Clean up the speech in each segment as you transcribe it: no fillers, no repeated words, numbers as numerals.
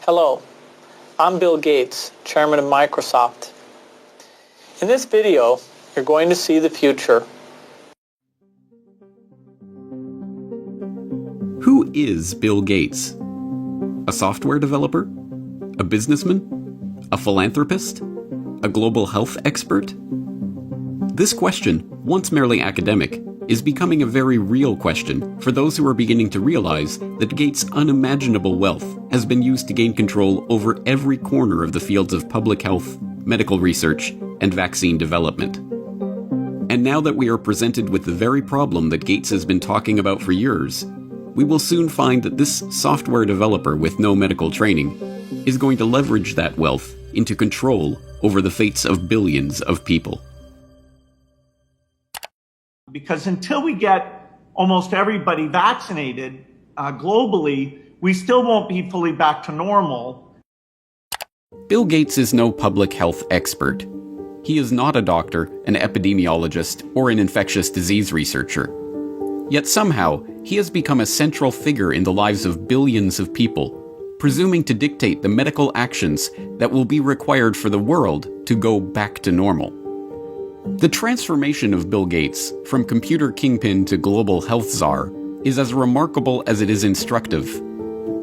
Hello, I'm Bill Gates, Chairman of Microsoft. In this video, you're going to see the future. Who is Bill Gates? A software developer? A businessman? A philanthropist? A global health expert? This question, once merely academic, is becoming a very real question for those who are beginning to realize that Gates' unimaginable wealth has been used to gain control over every corner of the fields of public health, medical research, and vaccine development. And now that we are presented with the very problem that Gates has been talking about for years, we will soon find that this software developer with no medical training is going to leverage that wealth into control over the fates of billions of people. Because until we get almost everybody vaccinated globally, we still won't be fully back to normal. Bill Gates is no public health expert. He is not a doctor, an epidemiologist, or an infectious disease researcher. Yet somehow, he has become a central figure in the lives of billions of people, presuming to dictate the medical actions that will be required for the world to go back to normal. The transformation of Bill Gates from computer kingpin to global health czar is as remarkable as it is instructive,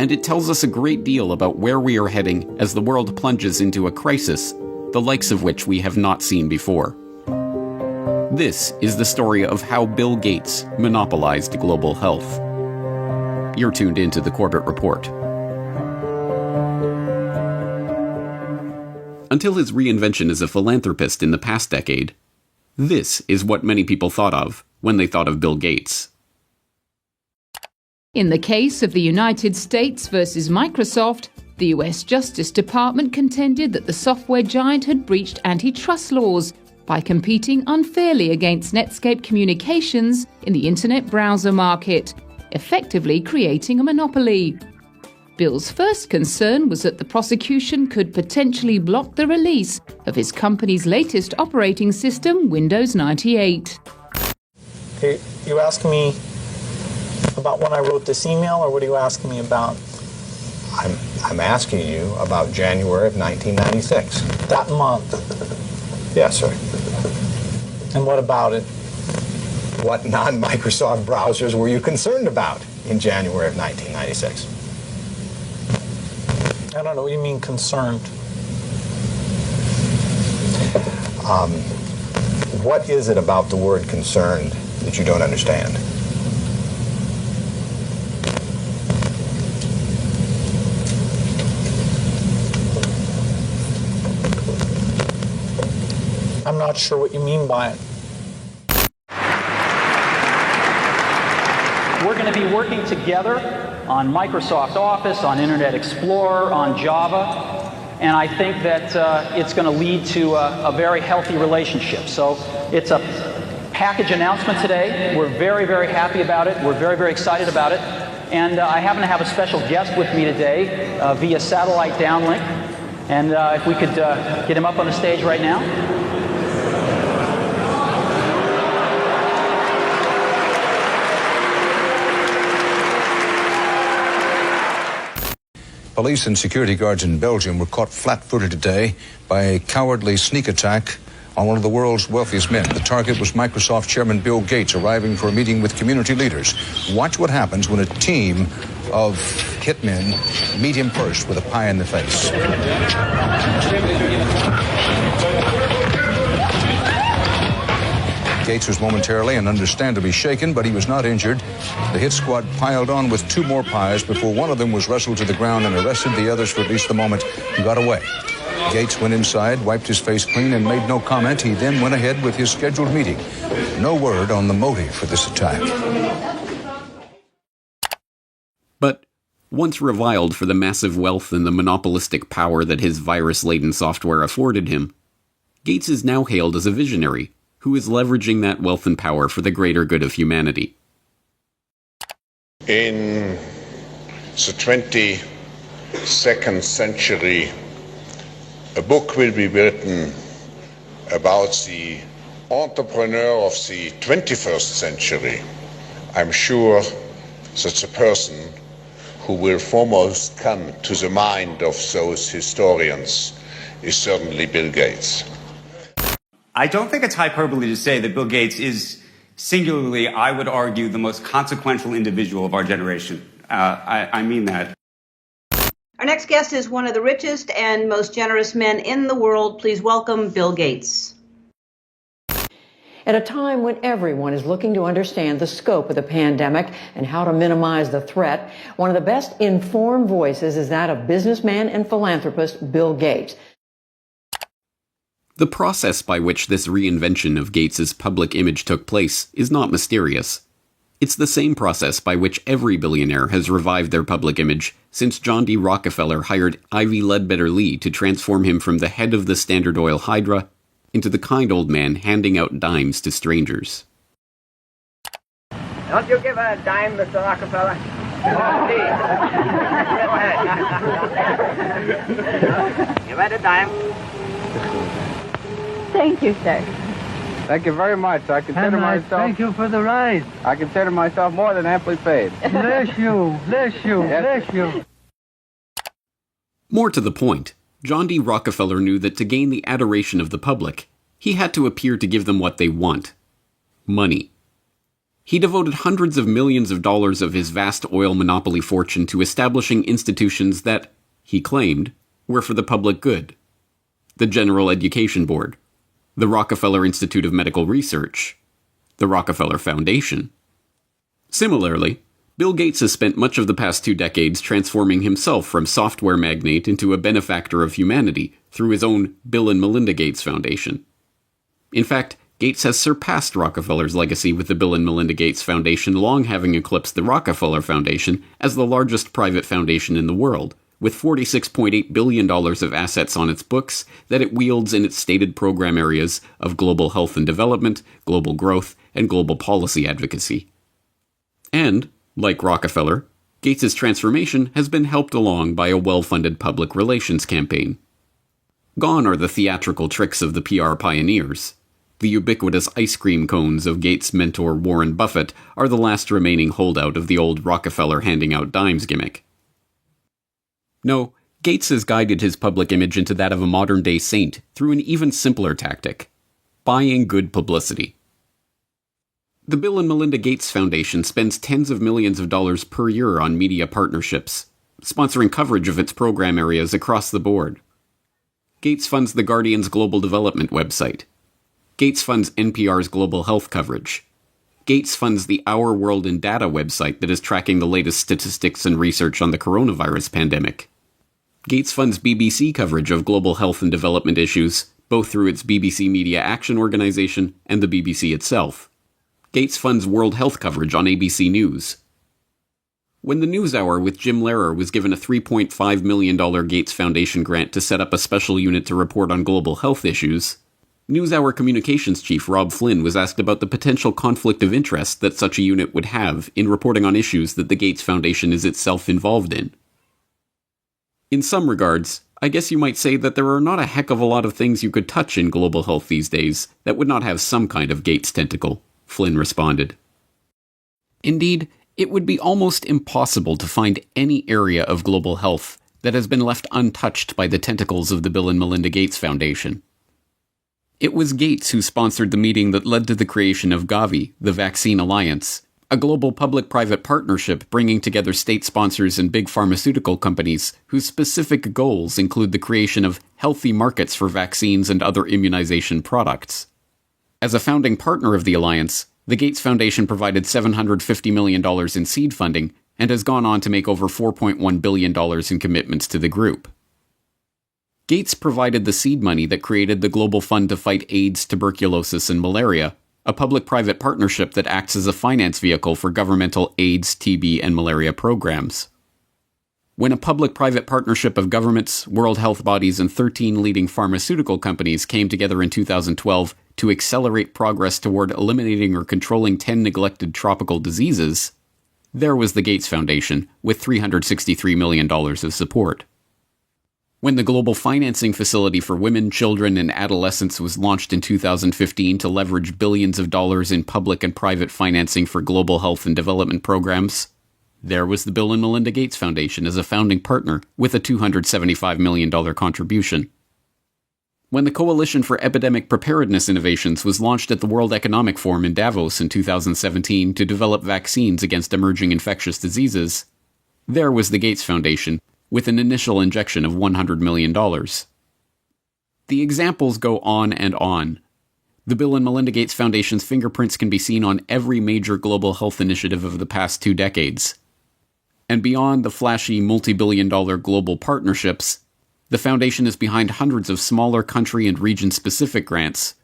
and it tells us a great deal about where we are heading as the world plunges into a crisis, the likes of which we have not seen before. This is the story of how Bill Gates monopolized global health. You're tuned into the Corbett Report. Until his reinvention as a philanthropist in the past decade, this is what many people thought of when they thought of Bill Gates. In the case of the United States versus Microsoft, the US Justice Department contended that the software giant had breached antitrust laws by competing unfairly against Netscape Communications in the internet browser market, effectively creating a monopoly. Bill's first concern was that the prosecution could potentially block the release of his company's latest operating system, Windows 98. Are you asking me about when I wrote this email, or what are you asking me about? I'm asking you about January of 1996. That month. Yes, sir. And what about it? What non-Microsoft browsers were you concerned about in January of 1996? I don't know what you mean concerned. What is it about the word concerned that you don't understand? I'm not sure what you mean by it. We're going to be working together on Microsoft Office, on Internet Explorer, on Java, and I think that it's going to lead to a very healthy relationship. So it's a package announcement today. We're very, very happy about it. We're very, very excited about it. And I happen to have a special guest with me today via satellite downlink. And if we could get him up on the stage right now. Police and security guards in Belgium were caught flat-footed today by a cowardly sneak attack on one of the world's wealthiest men. The target was Microsoft Chairman Bill Gates, arriving for a meeting with community leaders. Watch what happens when a team of hitmen meet him first with a pie in the face. Gates was momentarily and understandably shaken, but he was not injured. The hit squad piled on with two more pies before one of them was wrestled to the ground and arrested. The others, for at least the moment, got away. Gates went inside, wiped his face clean, and made no comment. He then went ahead with his scheduled meeting. No word on the motive for this attack. But once reviled for the massive wealth and the monopolistic power that his virus-laden software afforded him, Gates is now hailed as a visionary who is leveraging that wealth and power for the greater good of humanity. In the 22nd century, a book will be written about the entrepreneur of the 21st century. I'm sure that the person who will foremost come to the mind of those historians is certainly Bill Gates. I don't think it's hyperbole to say that Bill Gates is singularly, I would argue, the most consequential individual of our generation. I mean that. Our next guest is one of the richest and most generous men in the world. Please welcome Bill Gates. At a time when everyone is looking to understand the scope of the pandemic and how to minimize the threat, one of the best informed voices is that of businessman and philanthropist Bill Gates. The process by which this reinvention of Gates's public image took place is not mysterious. It's the same process by which every billionaire has revived their public image since John D. Rockefeller hired Ivy Ledbetter Lee to transform him from the head of the Standard Oil Hydra into the kind old man handing out dimes to strangers. Don't you give a dime, Mr. Rockefeller? You read a dime? Thank you, sir. Thank you very much. I consider myself... Thank you for the ride. I consider myself more than amply paid. Bless you, bless you, bless you. More to the point, John D. Rockefeller knew that to gain the adoration of the public, he had to appear to give them what they want. Money. He devoted hundreds of millions of dollars of his vast oil monopoly fortune to establishing institutions that, he claimed, were for the public good. The General Education Board, the Rockefeller Institute of Medical Research, the Rockefeller Foundation. Similarly, Bill Gates has spent much of the past 2 decades transforming himself from software magnate into a benefactor of humanity through his own Bill and Melinda Gates Foundation. In fact, Gates has surpassed Rockefeller's legacy with the Bill and Melinda Gates Foundation, long having eclipsed the Rockefeller Foundation as the largest private foundation in the world, with $46.8 billion of assets on its books that it wields in its stated program areas of global health and development, global growth, and global policy advocacy. And, like Rockefeller, Gates's transformation has been helped along by a well-funded public relations campaign. Gone are the theatrical tricks of the PR pioneers. The ubiquitous ice cream cones of Gates' mentor Warren Buffett are the last remaining holdout of the old Rockefeller handing out dimes gimmick. No, Gates has guided his public image into that of a modern-day saint through an even simpler tactic: buying good publicity. The Bill and Melinda Gates Foundation spends tens of millions of dollars per year on media partnerships, sponsoring coverage of its program areas across the board. Gates funds The Guardian's Global Development website. Gates funds NPR's global health coverage. Gates funds the Our World in Data website that is tracking the latest statistics and research on the coronavirus pandemic. Gates funds BBC coverage of global health and development issues, both through its BBC Media Action Organization and the BBC itself. Gates funds World Health coverage on ABC News. When the NewsHour with Jim Lehrer was given a $3.5 million Gates Foundation grant to set up a special unit to report on global health issues, NewsHour communications chief Rob Flynn was asked about the potential conflict of interest that such a unit would have in reporting on issues that the Gates Foundation is itself involved in. In some regards, I guess you might say that there are not a heck of a lot of things you could touch in global health these days that would not have some kind of Gates tentacle, Flynn responded. Indeed, it would be almost impossible to find any area of global health that has been left untouched by the tentacles of the Bill and Melinda Gates Foundation. It was Gates who sponsored the meeting that led to the creation of Gavi, the Vaccine Alliance, a global public-private partnership bringing together state sponsors and big pharmaceutical companies whose specific goals include the creation of healthy markets for vaccines and other immunization products. As a founding partner of the alliance, the Gates Foundation provided $750 million in seed funding and has gone on to make over $4.1 billion in commitments to the group. Gates provided the seed money that created the Global Fund to Fight AIDS, Tuberculosis, and Malaria, a public-private partnership that acts as a finance vehicle for governmental AIDS, TB, and malaria programs. When a public-private partnership of governments, world health bodies, and 13 leading pharmaceutical companies came together in 2012 to accelerate progress toward eliminating or controlling 10 neglected tropical diseases, there was the Gates Foundation, with $363 million of support. When the Global Financing Facility for Women, Children, and Adolescents was launched in 2015 to leverage billions of dollars in public and private financing for global health and development programs, There was the Bill and Melinda Gates Foundation as a founding partner with a $275 million contribution. When the Coalition for Epidemic Preparedness Innovations was launched at the World Economic Forum in Davos in 2017 to develop vaccines against emerging infectious diseases, there was the Gates Foundation with an initial injection of $100 million. The examples go on and on. The Bill and Melinda Gates Foundation's fingerprints can be seen on every major global health initiative of the past 2 decades. And beyond the flashy multi-billion-dollar global partnerships, the foundation is behind hundreds of smaller country and region-specific grants,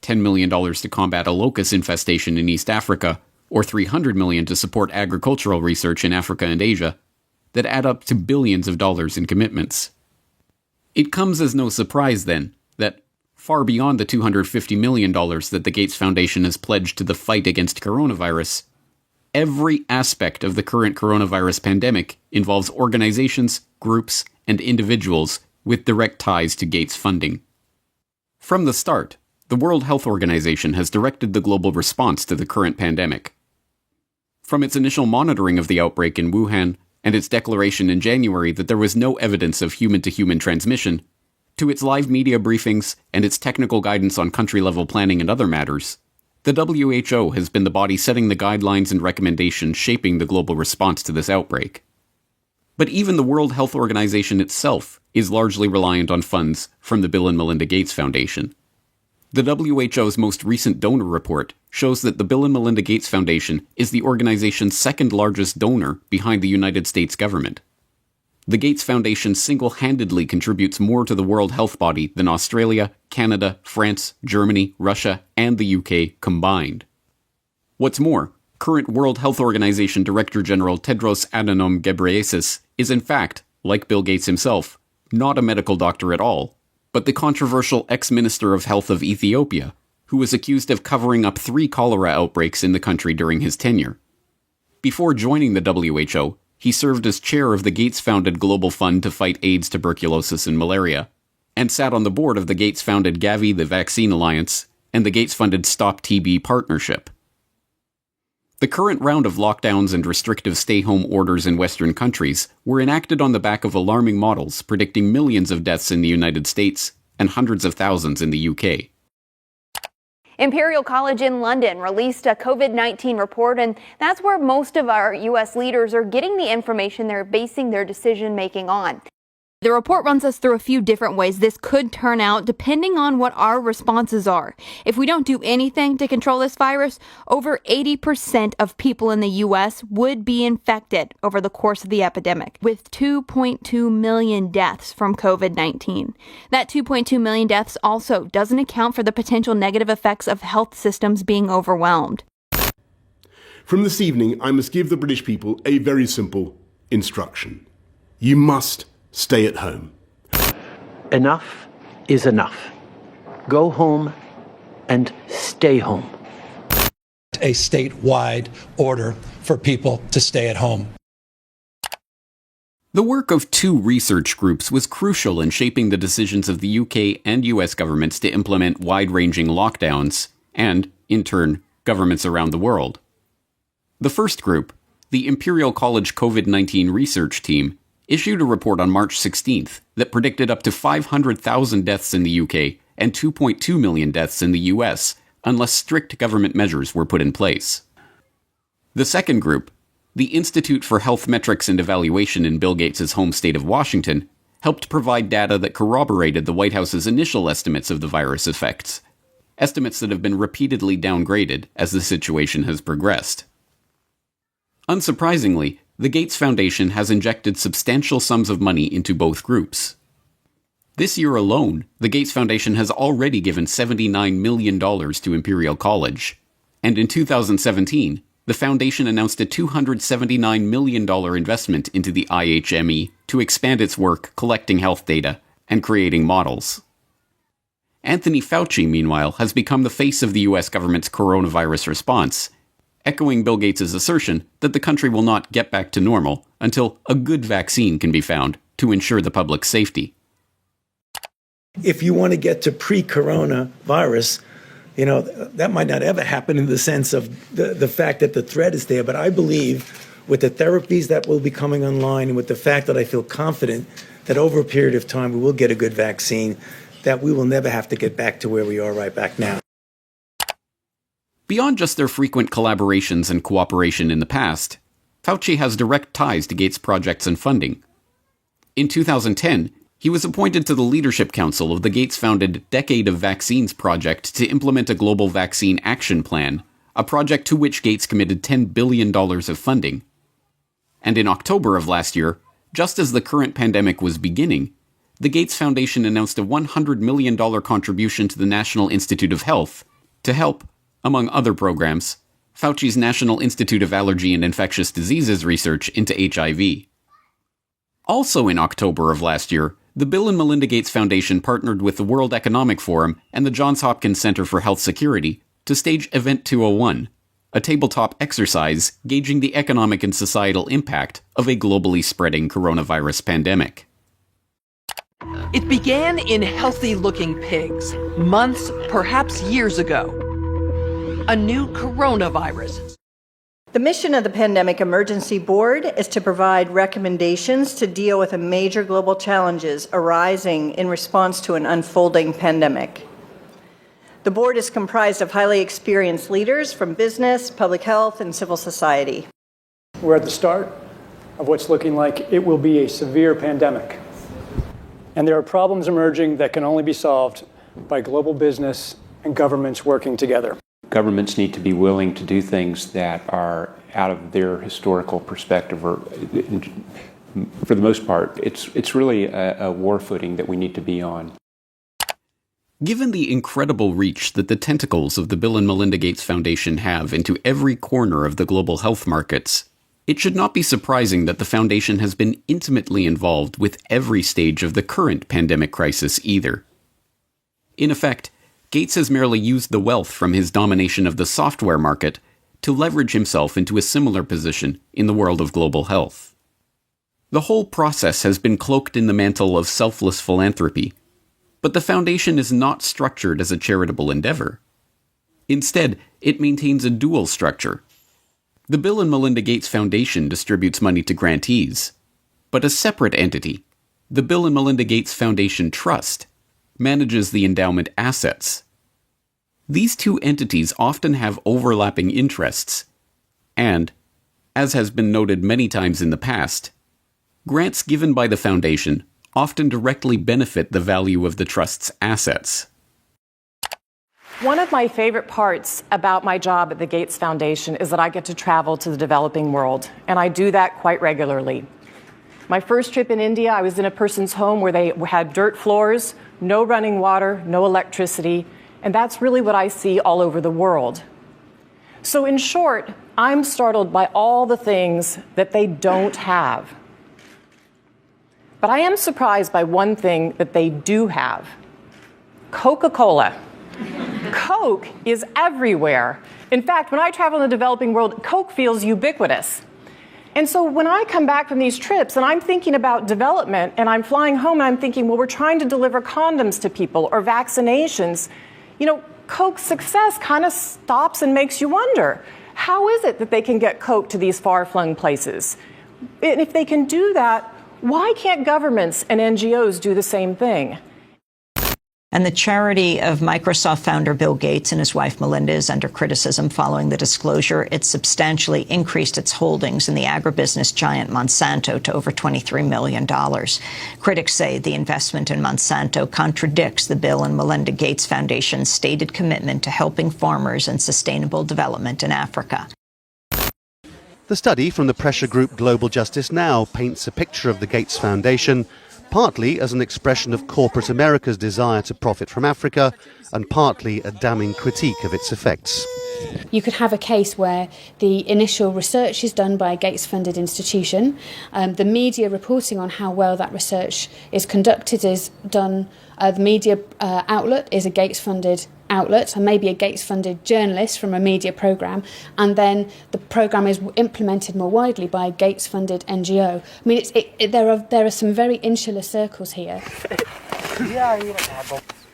$10 million to combat a locust infestation in East Africa, or $300 million to support agricultural research in Africa and Asia, that add up to billions of dollars in commitments. It comes as no surprise, then, that far beyond the $250 million that the Gates Foundation has pledged to the fight against coronavirus, every aspect of the current coronavirus pandemic involves organizations, groups, and individuals with direct ties to Gates funding. From the start, the World Health Organization has directed the global response to the current pandemic. From its initial monitoring of the outbreak in Wuhan and its declaration in January that there was no evidence of human-to-human transmission, to its live media briefings and its technical guidance on country-level planning and other matters, the WHO has been the body setting the guidelines and recommendations shaping the global response to this outbreak. But even the World Health Organization itself is largely reliant on funds from the Bill and Melinda Gates Foundation. The WHO's most recent donor report shows that the Bill and Melinda Gates Foundation is the organization's second largest donor behind the United States government. The Gates Foundation single-handedly contributes more to the World Health Body than Australia, Canada, France, Germany, Russia, and the UK combined. What's more, current World Health Organization Director General Tedros Adhanom Ghebreyesus is in fact, like Bill Gates himself, not a medical doctor at all, but the controversial ex-Minister of Health of Ethiopia, who was accused of covering up 3 cholera outbreaks in the country during his tenure. Before joining the WHO, he served as chair of the Gates-founded Global Fund to fight AIDS, tuberculosis, and malaria, and sat on the board of the Gates-founded Gavi, the Vaccine Alliance, and the Gates-funded Stop TB Partnership. The current round of lockdowns and restrictive stay-home orders in Western countries were enacted on the back of alarming models predicting millions of deaths in the United States and hundreds of thousands in the UK. Imperial College in London released a COVID-19 report, and that's where most of our U.S. leaders are getting the information they're basing their decision-making on. The report runs us through a few different ways this could turn out depending on what our responses are. If we don't do anything to control this virus, over 80% of people in the U.S. would be infected over the course of the epidemic, with 2.2 million deaths from COVID-19. That 2.2 million deaths also doesn't account for the potential negative effects of health systems being overwhelmed. From this evening, I must give the British people a very simple instruction. You must stay at home. Enough is enough. Go home and stay home. A statewide order for people to stay at home. The work of 2 research groups was crucial in shaping the decisions of the UK and US governments to implement wide-ranging lockdowns, and, in turn, governments around the world. The first group, the Imperial College COVID-19 Research Team, issued a report on March 16th that predicted up to 500,000 deaths in the UK and 2.2 million deaths in the US unless strict government measures were put in place. The second group, the Institute for Health Metrics and Evaluation in Bill Gates' home state of Washington, helped provide data that corroborated the White House's initial estimates of the virus effects, estimates that have been repeatedly downgraded as the situation has progressed. Unsurprisingly, the Gates Foundation has injected substantial sums of money into both groups. This year alone, the Gates Foundation has already given $79 million to Imperial College, and in 2017, the foundation announced a $279 million investment into the IHME to expand its work collecting health data and creating models. Anthony Fauci, meanwhile, has become the face of the US government's coronavirus response, echoing Bill Gates' assertion that the country will not get back to normal until a good vaccine can be found to ensure the public's safety. If you want to get to pre-coronavirus, that might not ever happen in the sense of the fact that the threat is there. But I believe with the therapies that will be coming online and with the fact that I feel confident that over a period of time we will get a good vaccine, that we will never have to get back to where we are right back now. Beyond just their frequent collaborations and cooperation in the past, Fauci has direct ties to Gates' projects and funding. In 2010, he was appointed to the Leadership Council of the Gates-founded Decade of Vaccines project to implement a global vaccine action plan, a project to which Gates committed $10 billion of funding. And in October of last year, just as the current pandemic was beginning, the Gates Foundation announced a $100 million contribution to the National Institute of Health to help, among other programs, Fauci's National Institute of Allergy and Infectious Diseases research into HIV. Also in October of last year, the Bill and Melinda Gates Foundation partnered with the World Economic Forum and the Johns Hopkins Center for Health Security to stage Event 201, a tabletop exercise gauging the economic and societal impact of a globally spreading coronavirus pandemic. It began in healthy-looking pigs, months, perhaps years ago. A new coronavirus. The mission of the Pandemic Emergency Board is to provide recommendations to deal with the major global challenges arising in response to an unfolding pandemic. The board is comprised of highly experienced leaders from business, public health, and civil society. We're at the start of what's looking like it will be a severe pandemic. And there are problems emerging that can only be solved by global business and governments working together. Governments need to be willing to do things that are out of their historical perspective, or for the most part, it's really a war footing that we need to be on. Given the incredible reach that the tentacles of the Bill and Melinda Gates Foundation have into every corner of the global health markets, it should not be surprising that the foundation has been intimately involved with every stage of the current pandemic crisis either. In effect, Gates has merely used the wealth from his domination of the software market to leverage himself into a similar position in the world of global health. The whole process has been cloaked in the mantle of selfless philanthropy, but the foundation is not structured as a charitable endeavor. Instead, it maintains a dual structure. The Bill and Melinda Gates Foundation distributes money to grantees, but a separate entity, the Bill and Melinda Gates Foundation Trust, manages the endowment assets. These two entities often have overlapping interests, and, as has been noted many times in the past, grants given by the foundation often directly benefit the value of the trust's assets. One of my favorite parts about my job at the Gates Foundation is that I get to travel to the developing world, and I do that quite regularly. My first trip in India, I was in a person's home where they had dirt floors, no running water, no electricity, and that's really what I see all over the world. So in short, I'm startled by all the things that they don't have. But I am surprised by one thing that they do have: Coca-Cola. Coke is everywhere. In fact, when I travel in the developing world, Coke feels ubiquitous. And so when I come back from these trips and I'm thinking about development and I'm flying home and I'm thinking, well, we're trying to deliver condoms to people or vaccinations, you know, Coke's success kind of stops and makes you wonder, how is it that they can get Coke to these far-flung places? And if they can do that, why can't governments and NGOs do the same thing? And the charity of Microsoft founder Bill Gates and his wife Melinda is under criticism following the disclosure. It substantially increased its holdings in the agribusiness giant Monsanto to over $23 million. Critics say the investment in Monsanto contradicts the Bill and Melinda Gates Foundation's stated commitment to helping farmers and sustainable development in Africa. The study from the pressure group Global Justice Now paints a picture of the Gates Foundation partly as an expression of corporate America's desire to profit from Africa, and partly a damning critique of its effects. You could have a case where the initial research is done by a Gates-funded institution. The media reporting on how well that research is conducted is done. The media outlet is a Gates-funded outlet, and maybe a Gates-funded journalist from a media programme, and then the programme is implemented more widely by a Gates-funded NGO. I mean, there are some very insular circles here.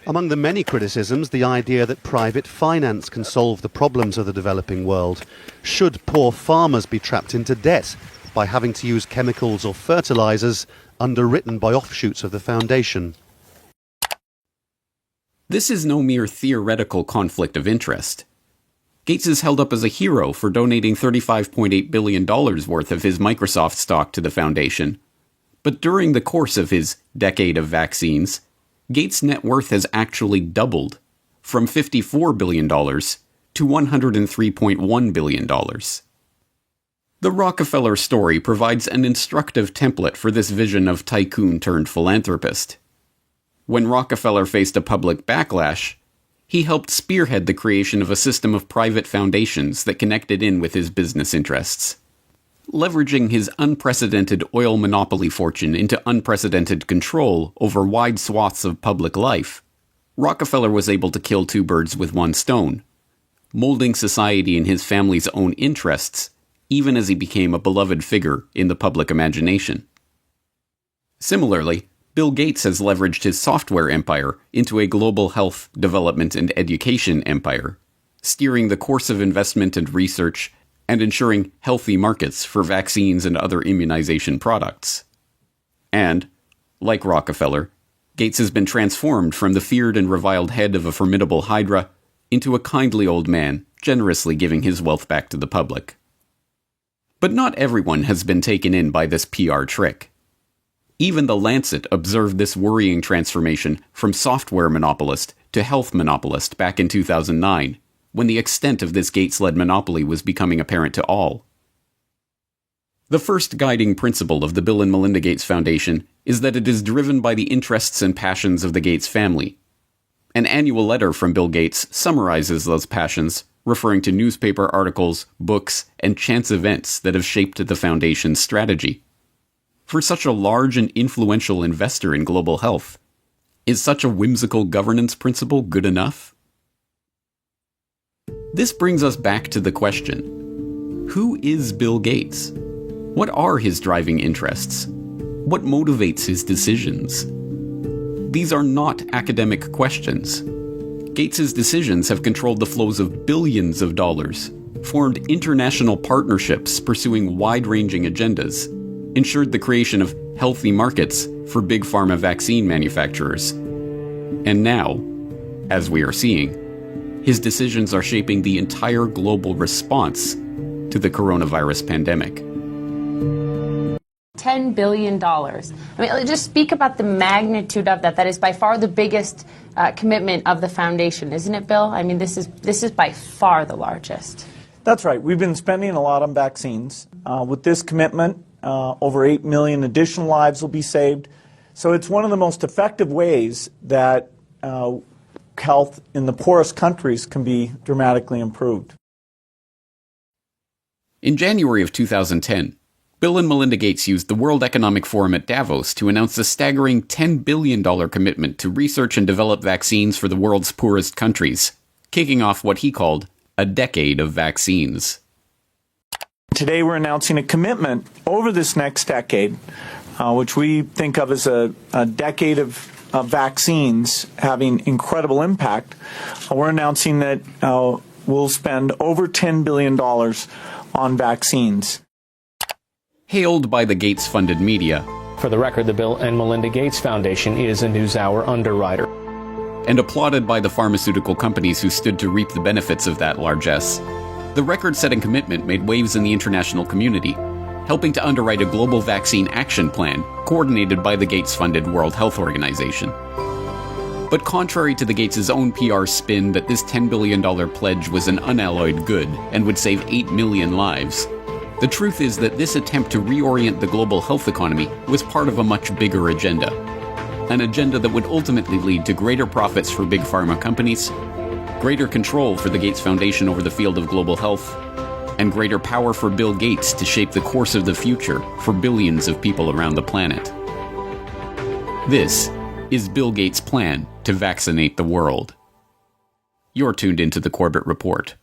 Among the many criticisms, the idea that private finance can solve the problems of the developing world. Should poor farmers be trapped into debt by having to use chemicals or fertilizers underwritten by offshoots of the foundation? This is no mere theoretical conflict of interest. Gates is held up as a hero for donating $35.8 billion worth of his Microsoft stock to the foundation. But during the course of his decade of vaccines, Gates' net worth has actually doubled, from $54 billion to $103.1 billion. The Rockefeller story provides an instructive template for this vision of tycoon-turned-philanthropist. When Rockefeller faced a public backlash, he helped spearhead the creation of a system of private foundations that connected in with his business interests. Leveraging his unprecedented oil monopoly fortune into unprecedented control over wide swaths of public life, Rockefeller was able to kill two birds with one stone, molding society in his family's own interests, even as he became a beloved figure in the public imagination. Similarly, Bill Gates has leveraged his software empire into a global health, development, and education empire, steering the course of investment and research and ensuring healthy markets for vaccines and other immunization products. And, like Rockefeller, Gates has been transformed from the feared and reviled head of a formidable hydra into a kindly old man, generously giving his wealth back to the public. But not everyone has been taken in by this PR trick. Even The Lancet observed this worrying transformation from software monopolist to health monopolist back in 2009, when the extent of this Gates-led monopoly was becoming apparent to all. The first guiding principle of the Bill and Melinda Gates Foundation is that it is driven by the interests and passions of the Gates family. An annual letter from Bill Gates summarizes those passions, referring to newspaper articles, books, and chance events that have shaped the Foundation's strategy. For such a large and influential investor in global health, is such a whimsical governance principle good enough? This brings us back to the question, who is Bill Gates? What are his driving interests? What motivates his decisions? These are not academic questions. Gates' decisions have controlled the flows of billions of dollars, formed international partnerships pursuing wide-ranging agendas, ensured the creation of healthy markets for big pharma vaccine manufacturers. And now, as we are seeing, his decisions are shaping the entire global response to the coronavirus pandemic. $10 billion. I mean, just speak about the magnitude of that. That is by far the biggest commitment of the foundation, isn't it, Bill? I mean, this is by far the largest. That's right. We've been spending a lot on vaccines. With this commitment, over 8 million additional lives will be saved. So it's one of the most effective ways that health in the poorest countries can be dramatically improved. In January of 2010, Bill and Melinda Gates used the World Economic Forum at Davos to announce a staggering $10 billion commitment to research and develop vaccines for the world's poorest countries, kicking off what he called a decade of vaccines. Today we're announcing a commitment over this next decade, which we think of as a decade of vaccines having incredible impact. We're announcing that we'll spend over $10 billion on vaccines. Hailed by the Gates-funded media. For the record, the Bill and Melinda Gates Foundation is a NewsHour underwriter. And applauded by the pharmaceutical companies who stood to reap the benefits of that largesse. The record-setting commitment made waves in the international community, helping to underwrite a global vaccine action plan coordinated by the Gates-funded World Health Organization. But contrary to the Gates' own PR spin that this $10 billion pledge was an unalloyed good and would save 8 million lives, the truth is that this attempt to reorient the global health economy was part of a much bigger agenda. An agenda that would ultimately lead to greater profits for big pharma companies, greater control for the Gates Foundation over the field of global health, and greater power for Bill Gates to shape the course of the future for billions of people around the planet. This is Bill Gates' plan to vaccinate the world. You're tuned into the Corbett Report.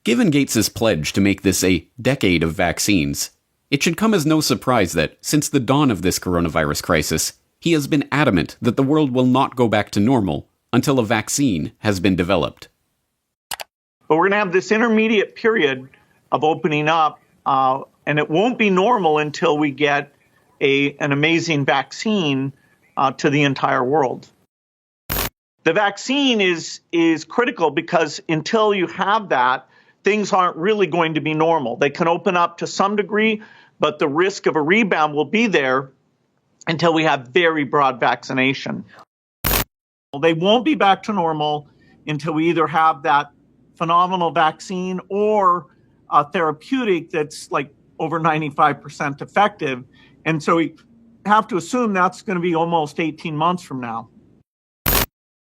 Given Gates' pledge to make this a decade of vaccines, It should come as no surprise that, since the dawn of this coronavirus crisis, he has been adamant that the world will not go back to normal until a vaccine has been developed. But we're going to have this intermediate period of opening up, and it won't be normal until we get an amazing vaccine to the entire world. The vaccine is critical because until you have that, things aren't really going to be normal. They can open up to some degree, but the risk of a rebound will be there until we have very broad vaccination. They won't be back to normal until we either have that phenomenal vaccine or a therapeutic that's like over 95% effective. And so we have to assume that's going to be almost 18 months from now.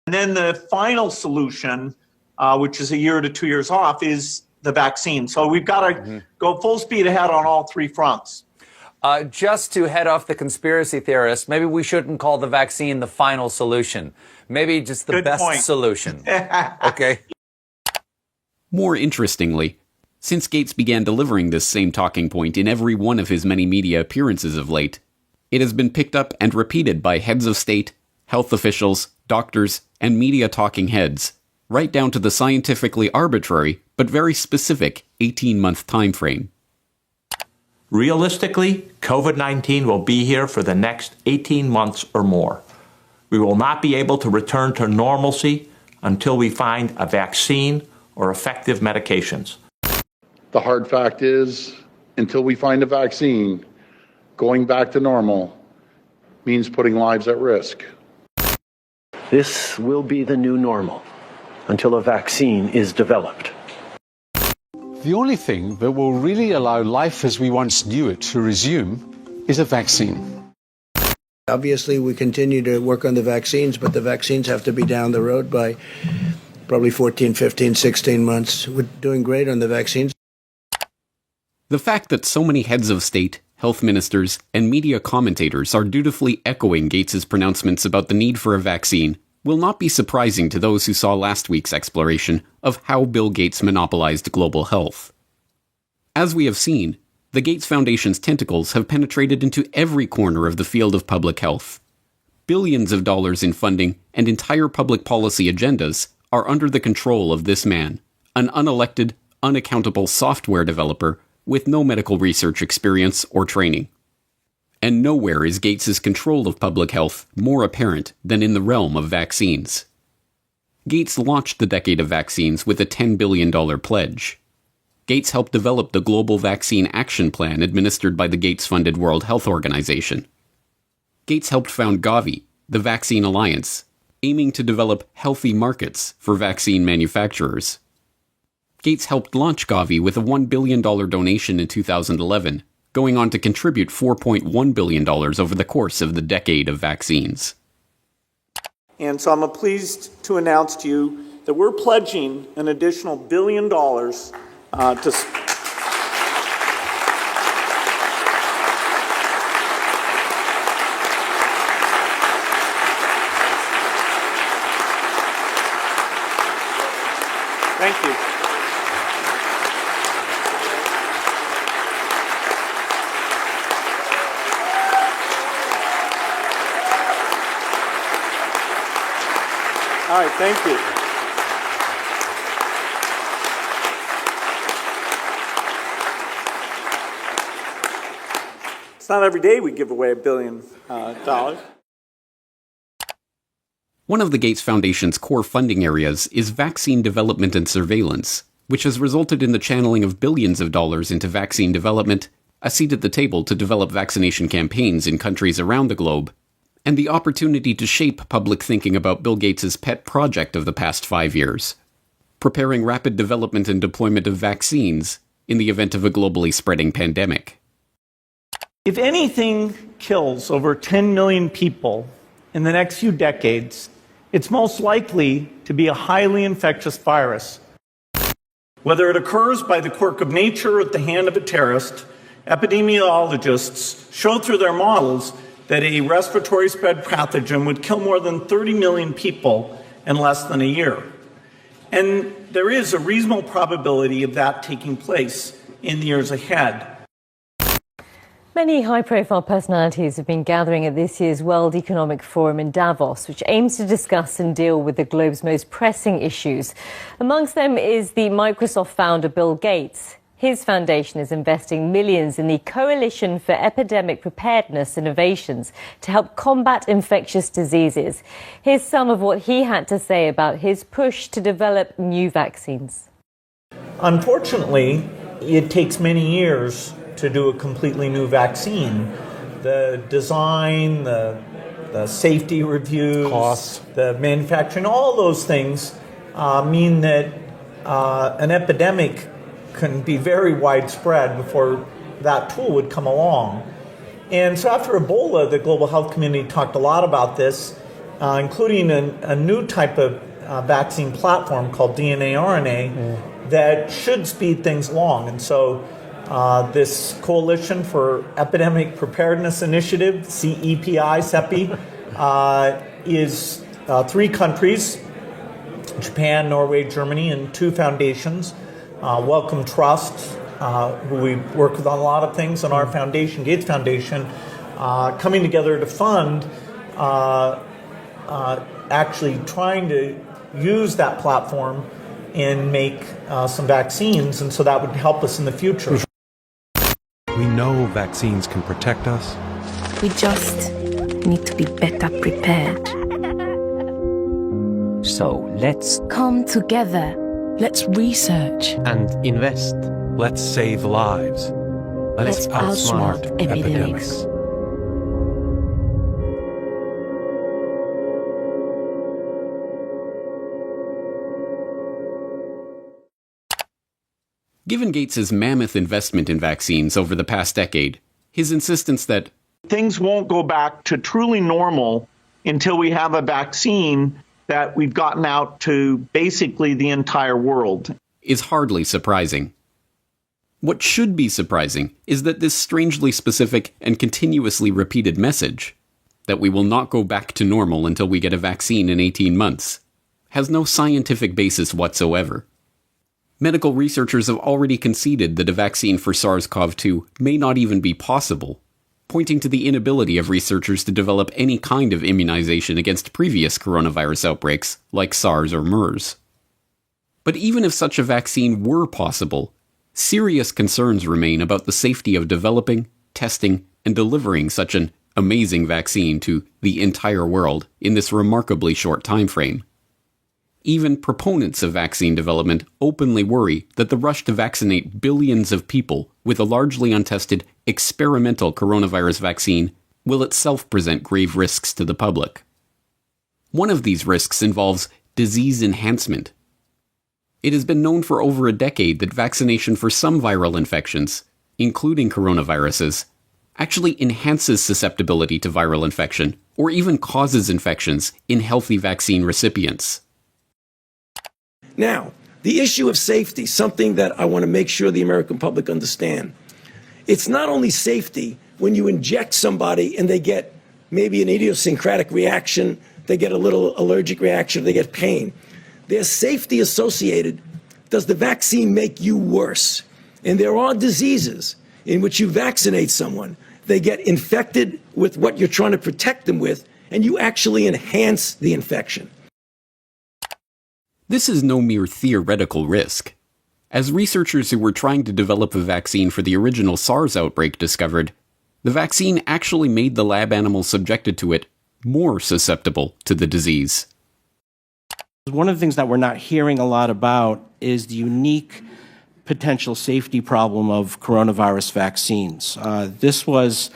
And then the final solution, which is a year to 2 years off, is the vaccine. So we've got to go full speed ahead on all three fronts. Just to head off the conspiracy theorists, maybe we shouldn't call the vaccine the final solution. Maybe just the best solution. Okay. More interestingly, since Gates began delivering this same talking point in every one of his many media appearances of late, it has been picked up and repeated by heads of state, health officials, doctors, and media talking heads, right down to the scientifically arbitrary but very specific 18-month time frame. Realistically, COVID-19 will be here for the next 18 months or more. We will not be able to return to normalcy until we find a vaccine or effective medications. The hard fact is, until we find a vaccine, going back to normal means putting lives at risk. This will be the new normal until a vaccine is developed. The only thing that will really allow life as we once knew it to resume is a vaccine. Obviously, we continue to work on the vaccines, but the vaccines have to be down the road by probably 14, 15, 16 months. We're doing great on the vaccines. The fact that so many heads of state, health ministers, and media commentators are dutifully echoing Gates's pronouncements about the need for a vaccine will not be surprising to those who saw last week's exploration of how Bill Gates monopolized global health. As we have seen, the Gates Foundation's tentacles have penetrated into every corner of the field of public health. Billions of dollars in funding and entire public policy agendas are under the control of this man, an unelected, unaccountable software developer with no medical research experience or training. And nowhere is Gates's control of public health more apparent than in the realm of vaccines. Gates launched the decade of vaccines with a $10 billion pledge. Gates helped develop the Global Vaccine Action Plan administered by the Gates-funded World Health Organization. Gates helped found Gavi, the Vaccine Alliance, aiming to develop healthy markets for vaccine manufacturers. Gates helped launch Gavi with a $1 billion donation in 2011, going on to contribute $4.1 billion over the course of the decade of vaccines. And so I'm pleased to announce to you that we're pledging an additional $1 billion to... Thank you. All right, thank you. It's not every day we give away $1 billion. One of the Gates Foundation's core funding areas is vaccine development and surveillance, which has resulted in the channeling of billions of dollars into vaccine development, a seat at the table to develop vaccination campaigns in countries around the globe, and the opportunity to shape public thinking about Bill Gates's pet project of the past 5 years, preparing rapid development and deployment of vaccines in the event of a globally spreading pandemic. If anything kills over 10 million people in the next few decades, it's most likely to be a highly infectious virus. Whether it occurs by the quirk of nature or at the hand of a terrorist, epidemiologists show through their models that a respiratory spread pathogen would kill more than 30 million people in less than a year. And there is a reasonable probability of that taking place in the years ahead. Many high-profile personalities have been gathering at this year's World Economic Forum in Davos, which aims to discuss and deal with the globe's most pressing issues. Amongst them is the Microsoft founder Bill Gates. His foundation is investing millions in the Coalition for Epidemic Preparedness Innovations to help combat infectious diseases. Here's some of what he had to say about his push to develop new vaccines. Unfortunately, it takes many years to do a completely new vaccine. The design, the safety reviews, costs, the manufacturing, all those things mean that an epidemic can be very widespread before that tool would come along. And so after Ebola, the global health community talked a lot about this, including a new type of vaccine platform called DNA-RNA that should speed things along. And so this Coalition for Epidemic Preparedness Initiative, CEPI, is 3 countries, Japan, Norway, Germany, and 2 foundations. Wellcome Trust, who we work with on a lot of things, and our foundation, Gates Foundation, coming together to fund actually trying to use that platform and make some vaccines, and so that would help us in the future. We know vaccines can protect us. We just need to be better prepared. So let's come together. Let's research and invest. Let's save lives. Let's outsmart epidemics. Given Gates's mammoth investment in vaccines over the past decade, his insistence that things won't go back to truly normal until we have a vaccine that we've gotten out to basically the entire world is hardly surprising. What should be surprising is that this strangely specific and continuously repeated message, that we will not go back to normal until we get a vaccine in 18 months, has no scientific basis whatsoever. Medical researchers have already conceded that a vaccine for SARS-CoV-2 may not even be possible, pointing to the inability of researchers to develop any kind of immunization against previous coronavirus outbreaks, like SARS or MERS. But even if such a vaccine were possible, serious concerns remain about the safety of developing, testing, and delivering such an amazing vaccine to the entire world in this remarkably short time frame. Even proponents of vaccine development openly worry that the rush to vaccinate billions of people with a largely untested experimental coronavirus vaccine will itself present grave risks to the public. One of these risks involves disease enhancement. It has been known for over a decade that vaccination for some viral infections, including coronaviruses, actually enhances susceptibility to viral infection or even causes infections in healthy vaccine recipients. Now, the issue of safety, something that I want to make sure the American public understand. It's not only safety when you inject somebody and they get maybe an idiosyncratic reaction, they get a little allergic reaction, they get pain. There's safety associated. Does the vaccine make you worse? And there are diseases in which you vaccinate someone, they get infected with what you're trying to protect them with, and you actually enhance the infection. This is no mere theoretical risk. As researchers who were trying to develop a vaccine for the original SARS outbreak discovered, the vaccine actually made the lab animals subjected to it more susceptible to the disease. One of the things that we're not hearing a lot about is the unique potential safety problem of coronavirus vaccines. This was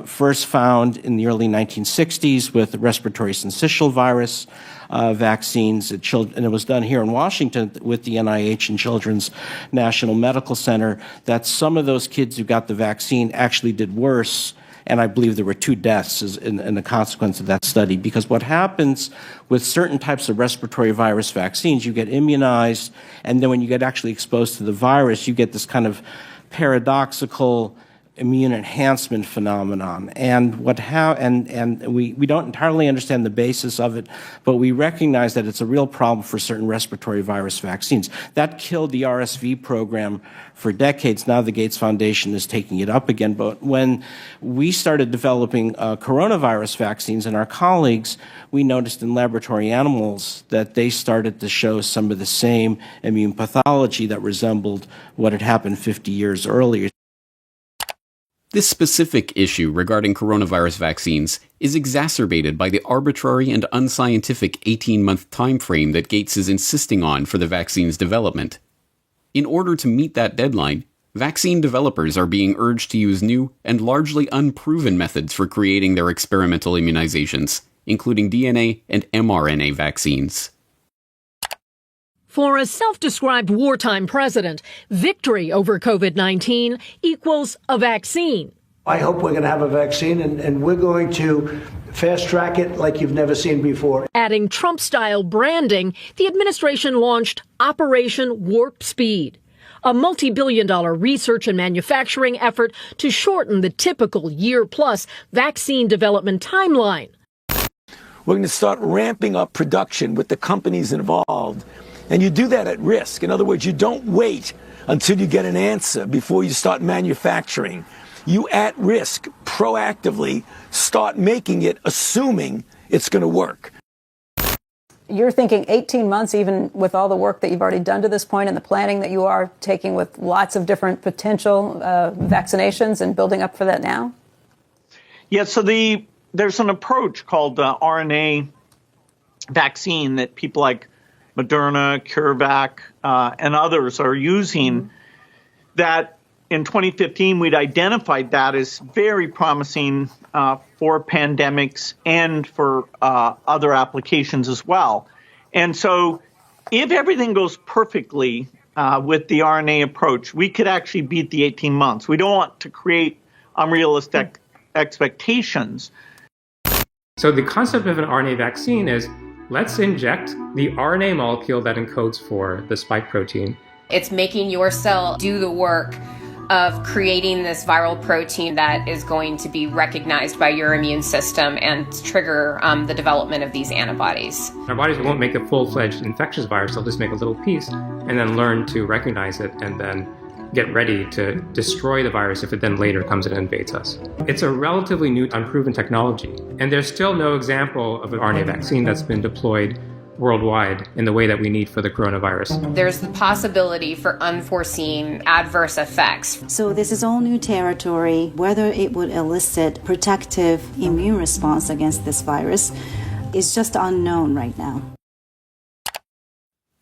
first found in the early 1960s with the respiratory syncytial virus vaccines, and it was done here in Washington with the NIH and Children's National Medical Center, that some of those kids who got the vaccine actually did worse, and I believe there were 2 deaths in the consequence of that study. Because what happens with certain types of respiratory virus vaccines, you get immunized, and then when you get actually exposed to the virus, you get this kind of paradoxical immune enhancement phenomenon, and we don't entirely understand the basis of it, but we recognize that it's a real problem for certain respiratory virus vaccines. That killed the RSV program for decades. Now the Gates Foundation is taking it up again. But when we started developing coronavirus vaccines, and our colleagues, we noticed in laboratory animals that they started to show some of the same immune pathology that resembled what had happened 50 years earlier. This specific issue regarding coronavirus vaccines is exacerbated by the arbitrary and unscientific 18-month time frame that Gates is insisting on for the vaccine's development. In order to meet that deadline, vaccine developers are being urged to use new and largely unproven methods for creating their experimental immunizations, including DNA and mRNA vaccines. For a self-described wartime president, victory over COVID-19 equals a vaccine. I hope we're going to have a vaccine, and we're going to fast-track it like you've never seen before. Adding Trump-style branding, the administration launched Operation Warp Speed, a multi-billion-dollar research and manufacturing effort to shorten the typical year-plus vaccine development timeline. We're going to start ramping up production with the companies involved. And you do that at risk. In other words, you don't wait until you get an answer before you start manufacturing. You, at risk, proactively start making it, assuming it's going to work. You're thinking 18 months, even with all the work that you've already done to this point and the planning that you are taking with lots of different potential vaccinations and building up for that now? Yeah, so there's an approach called RNA vaccine that people like Moderna, CureVac, and others are using, that in 2015 we'd identified that as very promising for pandemics and for other applications as well. And so if everything goes perfectly with the RNA approach, we could actually beat the 18 months. We don't want to create unrealistic expectations. So the concept of an RNA vaccine is, let's inject the RNA molecule that encodes for the spike protein. It's making your cell do the work of creating this viral protein that is going to be recognized by your immune system and trigger the development of these antibodies. Our bodies won't make a full-fledged infectious virus, they'll just make a little piece and then learn to recognize it and then get ready to destroy the virus if it then later comes and invades us. It's a relatively new, unproven technology, and there's still no example of an RNA vaccine that's been deployed worldwide in the way that we need for the coronavirus. There's the possibility for unforeseen adverse effects. So this is all new territory. Whether it would elicit protective immune response against this virus is just unknown right now.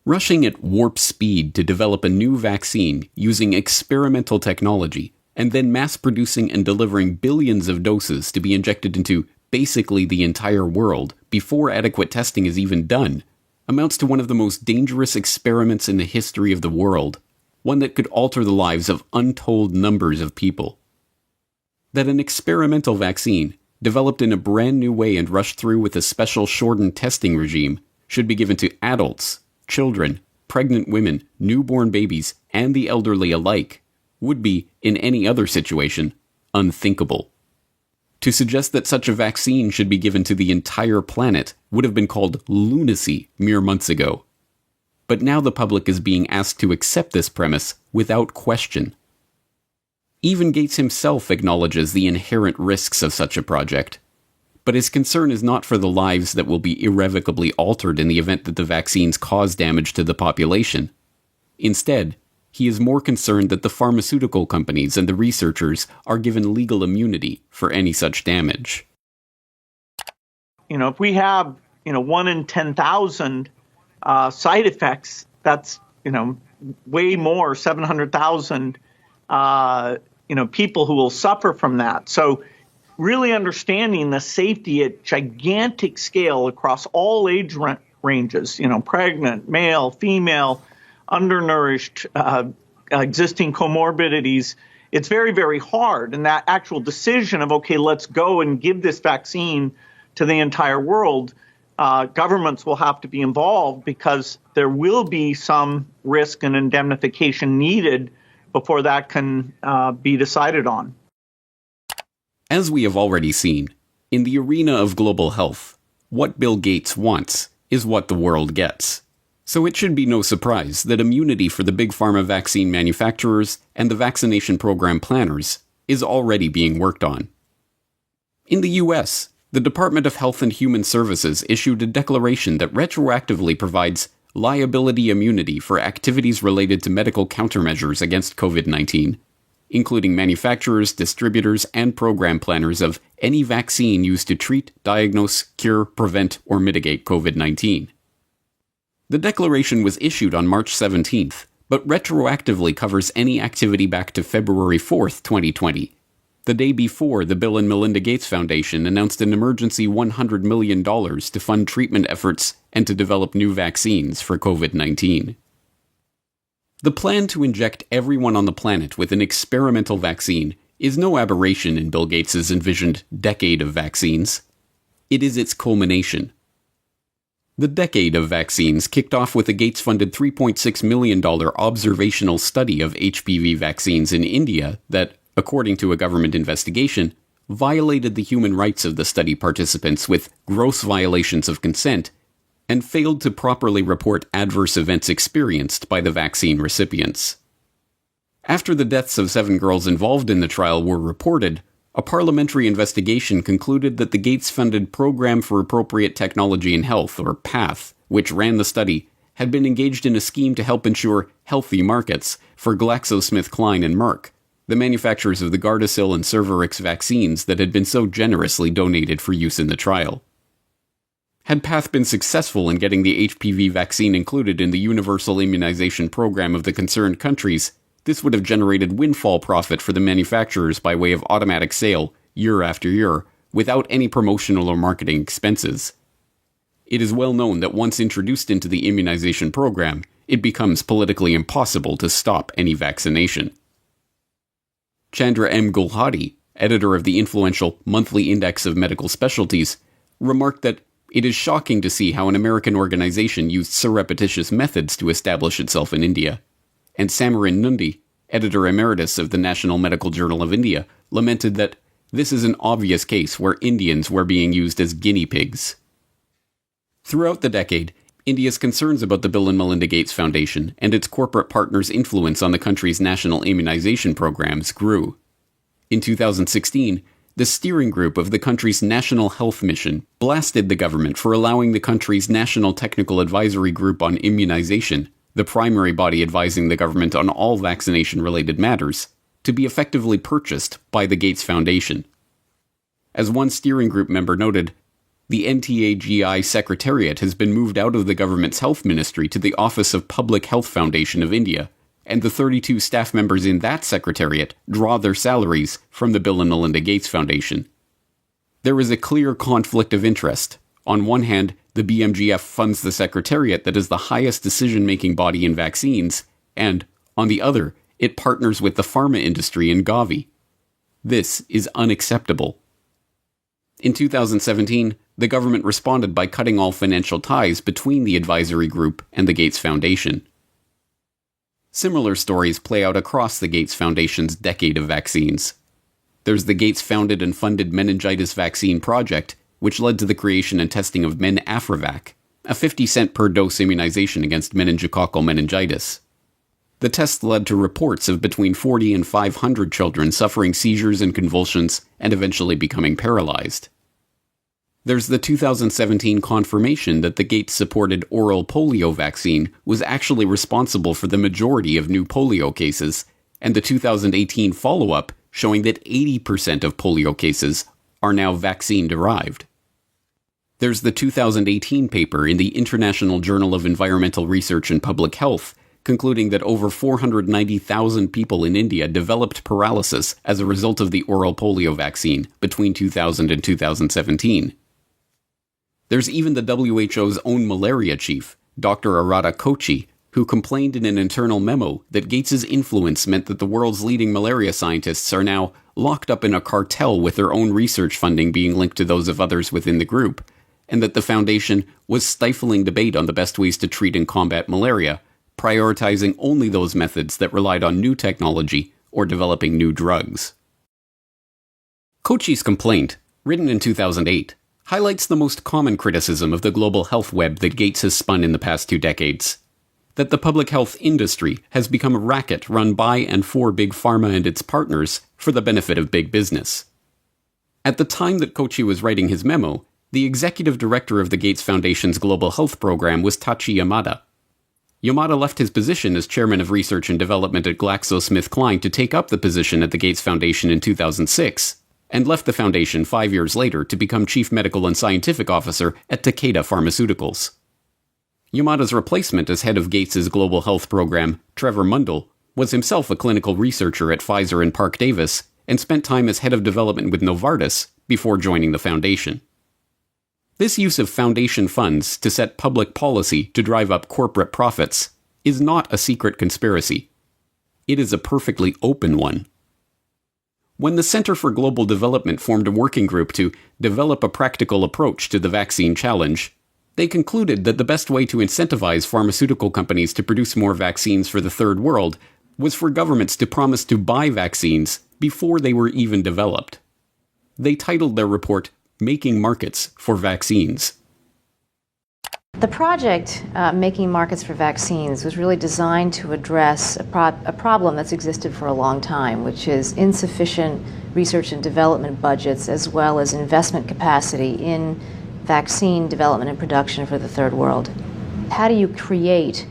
Rushing at warp speed to develop a new vaccine using experimental technology, and then mass-producing and delivering billions of doses to be injected into basically the entire world before adequate testing is even done, amounts to one of the most dangerous experiments in the history of the world, one that could alter the lives of untold numbers of people. That an experimental vaccine, developed in a brand new way and rushed through with a special shortened testing regime, should be given to adults, children, pregnant women, newborn babies, and the elderly alike, would be, in any other situation, unthinkable. To suggest that such a vaccine should be given to the entire planet would have been called lunacy mere months ago. But now the public is being asked to accept this premise without question. Even Gates himself acknowledges the inherent risks of such a project. But his concern is not for the lives that will be irrevocably altered in the event that the vaccines cause damage to the population. Instead, he is more concerned that the pharmaceutical companies and the researchers are given legal immunity for any such damage. If we have, 1 in 10,000 side effects, that's, way more, 700,000, people who will suffer from that. So really understanding the safety at gigantic scale across all age ranges, pregnant, male, female, undernourished, existing comorbidities, it's very, very hard. And that actual decision of, okay, let's go and give this vaccine to the entire world, governments will have to be involved because there will be some risk and indemnification needed before that can be decided on. As we have already seen, in the arena of global health, what Bill Gates wants is what the world gets. So it should be no surprise that immunity for the big pharma vaccine manufacturers and the vaccination program planners is already being worked on. In the US, the Department of Health and Human Services issued a declaration that retroactively provides liability immunity for activities related to medical countermeasures against COVID-19, including manufacturers, distributors, and program planners of any vaccine used to treat, diagnose, cure, prevent, or mitigate COVID-19. The declaration was issued on March 17th, but retroactively covers any activity back to February 4th, 2020, the day before the Bill and Melinda Gates Foundation announced an emergency $100 million to fund treatment efforts and to develop new vaccines for COVID-19. The plan to inject everyone on the planet with an experimental vaccine is no aberration in Bill Gates' envisioned decade of vaccines. It is its culmination. The decade of vaccines kicked off with a Gates-funded $3.6 million observational study of HPV vaccines in India that, according to a government investigation, violated the human rights of the study participants with gross violations of consent and failed to properly report adverse events experienced by the vaccine recipients. After the deaths of 7 girls involved in the trial were reported, a parliamentary investigation concluded that the Gates-funded Program for Appropriate Technology in Health, or PATH, which ran the study, had been engaged in a scheme to help ensure healthy markets for GlaxoSmithKline and Merck, the manufacturers of the Gardasil and Cervarix vaccines that had been so generously donated for use in the trial. Had PATH been successful in getting the HPV vaccine included in the universal immunization program of the concerned countries, this would have generated windfall profit for the manufacturers by way of automatic sale, year after year, without any promotional or marketing expenses. It is well known that once introduced into the immunization program, it becomes politically impossible to stop any vaccination. Chandra M. Gulhati, editor of the influential Monthly Index of Medical Specialties, remarked that it is shocking to see how an American organization used surreptitious methods to establish itself in India. And Samarin Nundi, editor emeritus of the National Medical Journal of India, lamented that this is an obvious case where Indians were being used as guinea pigs. Throughout the decade, India's concerns about the Bill and Melinda Gates Foundation and its corporate partners' influence on the country's national immunization programs grew. In 2016, the steering group of the country's National Health Mission blasted the government for allowing the country's National Technical Advisory Group on Immunization, the primary body advising the government on all vaccination-related matters, to be effectively purchased by the Gates Foundation. As one steering group member noted, the NTAGI Secretariat has been moved out of the government's health ministry to the Office of Public Health Foundation of India, and the 32 staff members in that secretariat draw their salaries from the Bill and Melinda Gates Foundation. There is a clear conflict of interest. On one hand, the BMGF funds the secretariat that is the highest decision-making body in vaccines, and, on the other, it partners with the pharma industry in Gavi. This is unacceptable. In 2017, the government responded by cutting all financial ties between the advisory group and the Gates Foundation. Similar stories play out across the Gates Foundation's decade of vaccines. There's the Gates-founded and funded meningitis vaccine project, which led to the creation and testing of MenAfrivac, a 50-cent per dose immunization against meningococcal meningitis. The test led to reports of between 40 and 500 children suffering seizures and convulsions and eventually becoming paralyzed. There's the 2017 confirmation that the Gates-supported oral polio vaccine was actually responsible for the majority of new polio cases, and the 2018 follow-up showing that 80% of polio cases are now vaccine-derived. There's the 2018 paper in the International Journal of Environmental Research and Public Health concluding that over 490,000 people in India developed paralysis as a result of the oral polio vaccine between 2000 and 2017. There's even the WHO's own malaria chief, Dr. Arata Kochi, who complained in an internal memo that Gates's influence meant that the world's leading malaria scientists are now locked up in a cartel with their own research funding being linked to those of others within the group, and that the foundation was stifling debate on the best ways to treat and combat malaria, prioritizing only those methods that relied on new technology or developing new drugs. Kochi's complaint, written in 2008, highlights the most common criticism of the global health web that Gates has spun in the past 2 decades. That the public health industry has become a racket run by and for Big Pharma and its partners for the benefit of big business. At the time that Kochi was writing his memo, the executive director of the Gates Foundation's Global Health Program was Tachi Yamada. Yamada left his position as chairman of research and development at GlaxoSmithKline to take up the position at the Gates Foundation in 2006, and left the foundation 5 years later to become chief medical and scientific officer at Takeda Pharmaceuticals. Yamada's replacement as head of Gates' Global Health Program, Trevor Mundell, was himself a clinical researcher at Pfizer and Parke Davis, and spent time as head of development with Novartis before joining the foundation. This use of foundation funds to set public policy to drive up corporate profits is not a secret conspiracy. It is a perfectly open one. When the Center for Global Development formed a working group to develop a practical approach to the vaccine challenge, they concluded that the best way to incentivize pharmaceutical companies to produce more vaccines for the Third World was for governments to promise to buy vaccines before they were even developed. They titled their report, Making Markets for Vaccines. The project, Making Markets for Vaccines, was really designed to address a problem that's existed for a long time, which is insufficient research and development budgets as well as investment capacity in vaccine development and production for the Third World. How do you create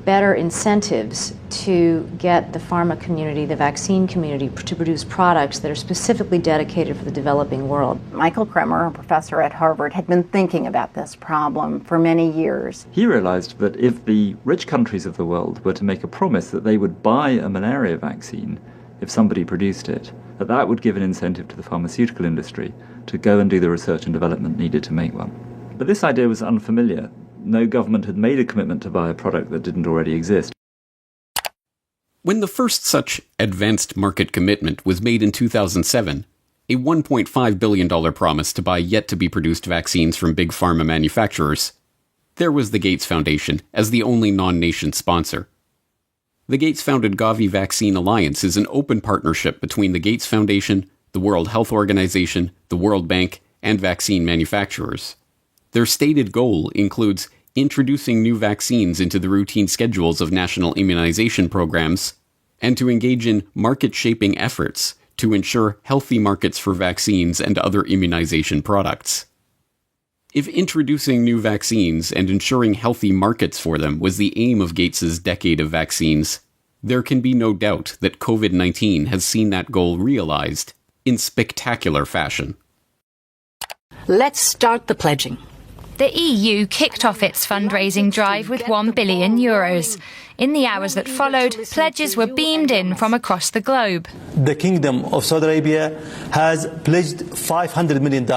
better incentives to get the pharma community, the vaccine community, to produce products that are specifically dedicated for the developing world? Michael Kremer, a professor at Harvard, had been thinking about this problem for many years. He realized that if the rich countries of the world were to make a promise that they would buy a malaria vaccine if somebody produced it, that would give an incentive to the pharmaceutical industry to go and do the research and development needed to make one. But this idea was unfamiliar. No government had made a commitment to buy a product that didn't already exist. When the first such advanced market commitment was made in 2007, a $1.5 billion promise to buy yet-to-be-produced vaccines from big pharma manufacturers, there was the Gates Foundation as the only non-nation sponsor. The Gates-founded Gavi Vaccine Alliance is an open partnership between the Gates Foundation, the World Health Organization, the World Bank, and vaccine manufacturers. Their stated goal includes introducing new vaccines into the routine schedules of national immunization programs, and to engage in market-shaping efforts to ensure healthy markets for vaccines and other immunization products. If introducing new vaccines and ensuring healthy markets for them was the aim of Gates's decade of vaccines, there can be no doubt that COVID-19 has seen that goal realized in spectacular fashion. Let's start the pledging. The EU kicked off its fundraising drive with €1 billion. In the hours that followed, pledges were beamed in from across the globe. The Kingdom of Saudi Arabia has pledged $500 million.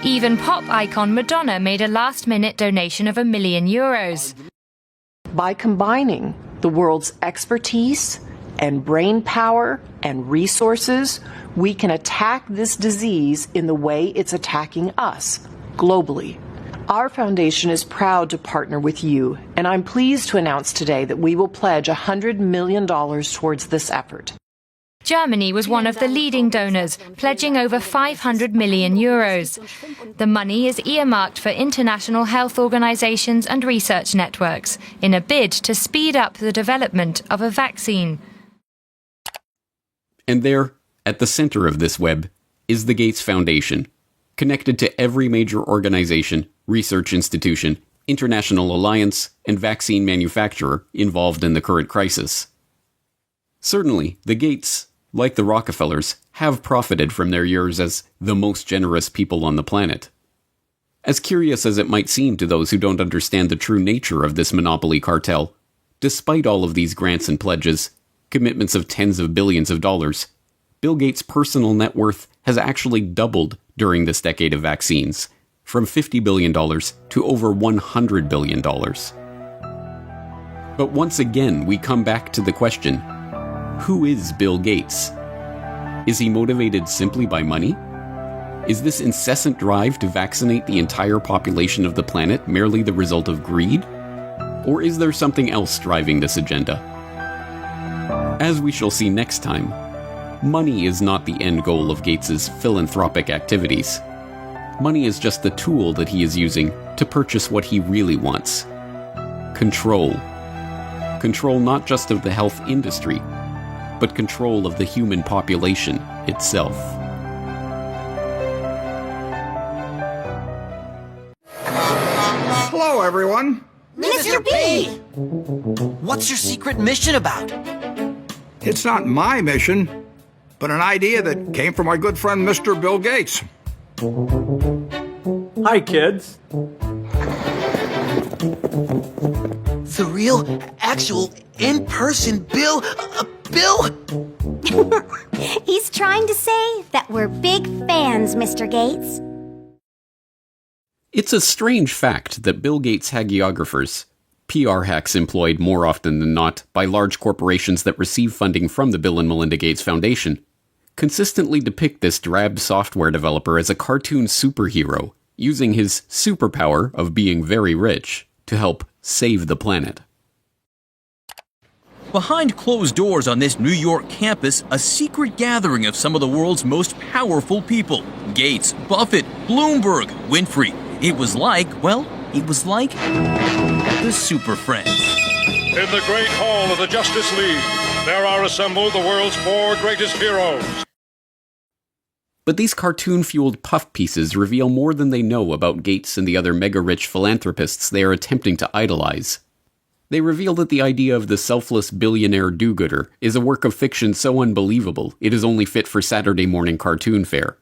Even pop icon Madonna made a last-minute donation of €1 million. By combining the world's expertise and brain power and resources, we can attack this disease in the way it's attacking us, globally. Our foundation is proud to partner with you, and I'm pleased to announce today that we will pledge $100 million towards this effort. Germany was one of the leading donors, pledging over €500 million. The money is earmarked for international health organizations and research networks in a bid to speed up the development of a vaccine. And there, at the center of this web, is the Gates Foundation, connected to every major organization, research institution, international alliance, and vaccine manufacturer involved in the current crisis. Certainly, the Gates, like the Rockefellers, have profited from their years as the most generous people on the planet. As curious as it might seem to those who don't understand the true nature of this monopoly cartel, despite all of these grants and pledges, commitments of tens of billions of dollars, Bill Gates' personal net worth has actually doubled during this decade of vaccines, from $50 billion to over $100 billion. But once again, we come back to the question, who is Bill Gates? Is he motivated simply by money? Is this incessant drive to vaccinate the entire population of the planet merely the result of greed? Or is there something else driving this agenda? As we shall see next time, Money is not the end goal of Gates's philanthropic activities. Money is just the tool that he is using to purchase what he really wants. Control. Control not just of the health industry, but control of the human population itself. Hello, everyone. Mr. B! What's your secret mission about? It's not my mission, but an idea that came from my good friend Mr. Bill Gates. Hi, kids. The real, actual, in-person Bill... Bill? He's trying to say that we're big fans, Mr. Gates. It's a strange fact that Bill Gates' hagiographers, PR hacks employed more often than not by large corporations that receive funding from the Bill and Melinda Gates Foundation, consistently depict this drab software developer as a cartoon superhero, using his superpower of being very rich to help save the planet. Behind closed doors on this New York campus, a secret gathering of some of the world's most powerful people. Gates, Buffett, Bloomberg, Winfrey. It was like the Super Friends. In the great hall of the Justice League, there are assembled the world's 4 greatest heroes. But these cartoon-fueled puff pieces reveal more than they know about Gates and the other mega-rich philanthropists they are attempting to idolize. They reveal that the idea of the selfless billionaire do-gooder is a work of fiction so unbelievable it is only fit for Saturday morning cartoon fare.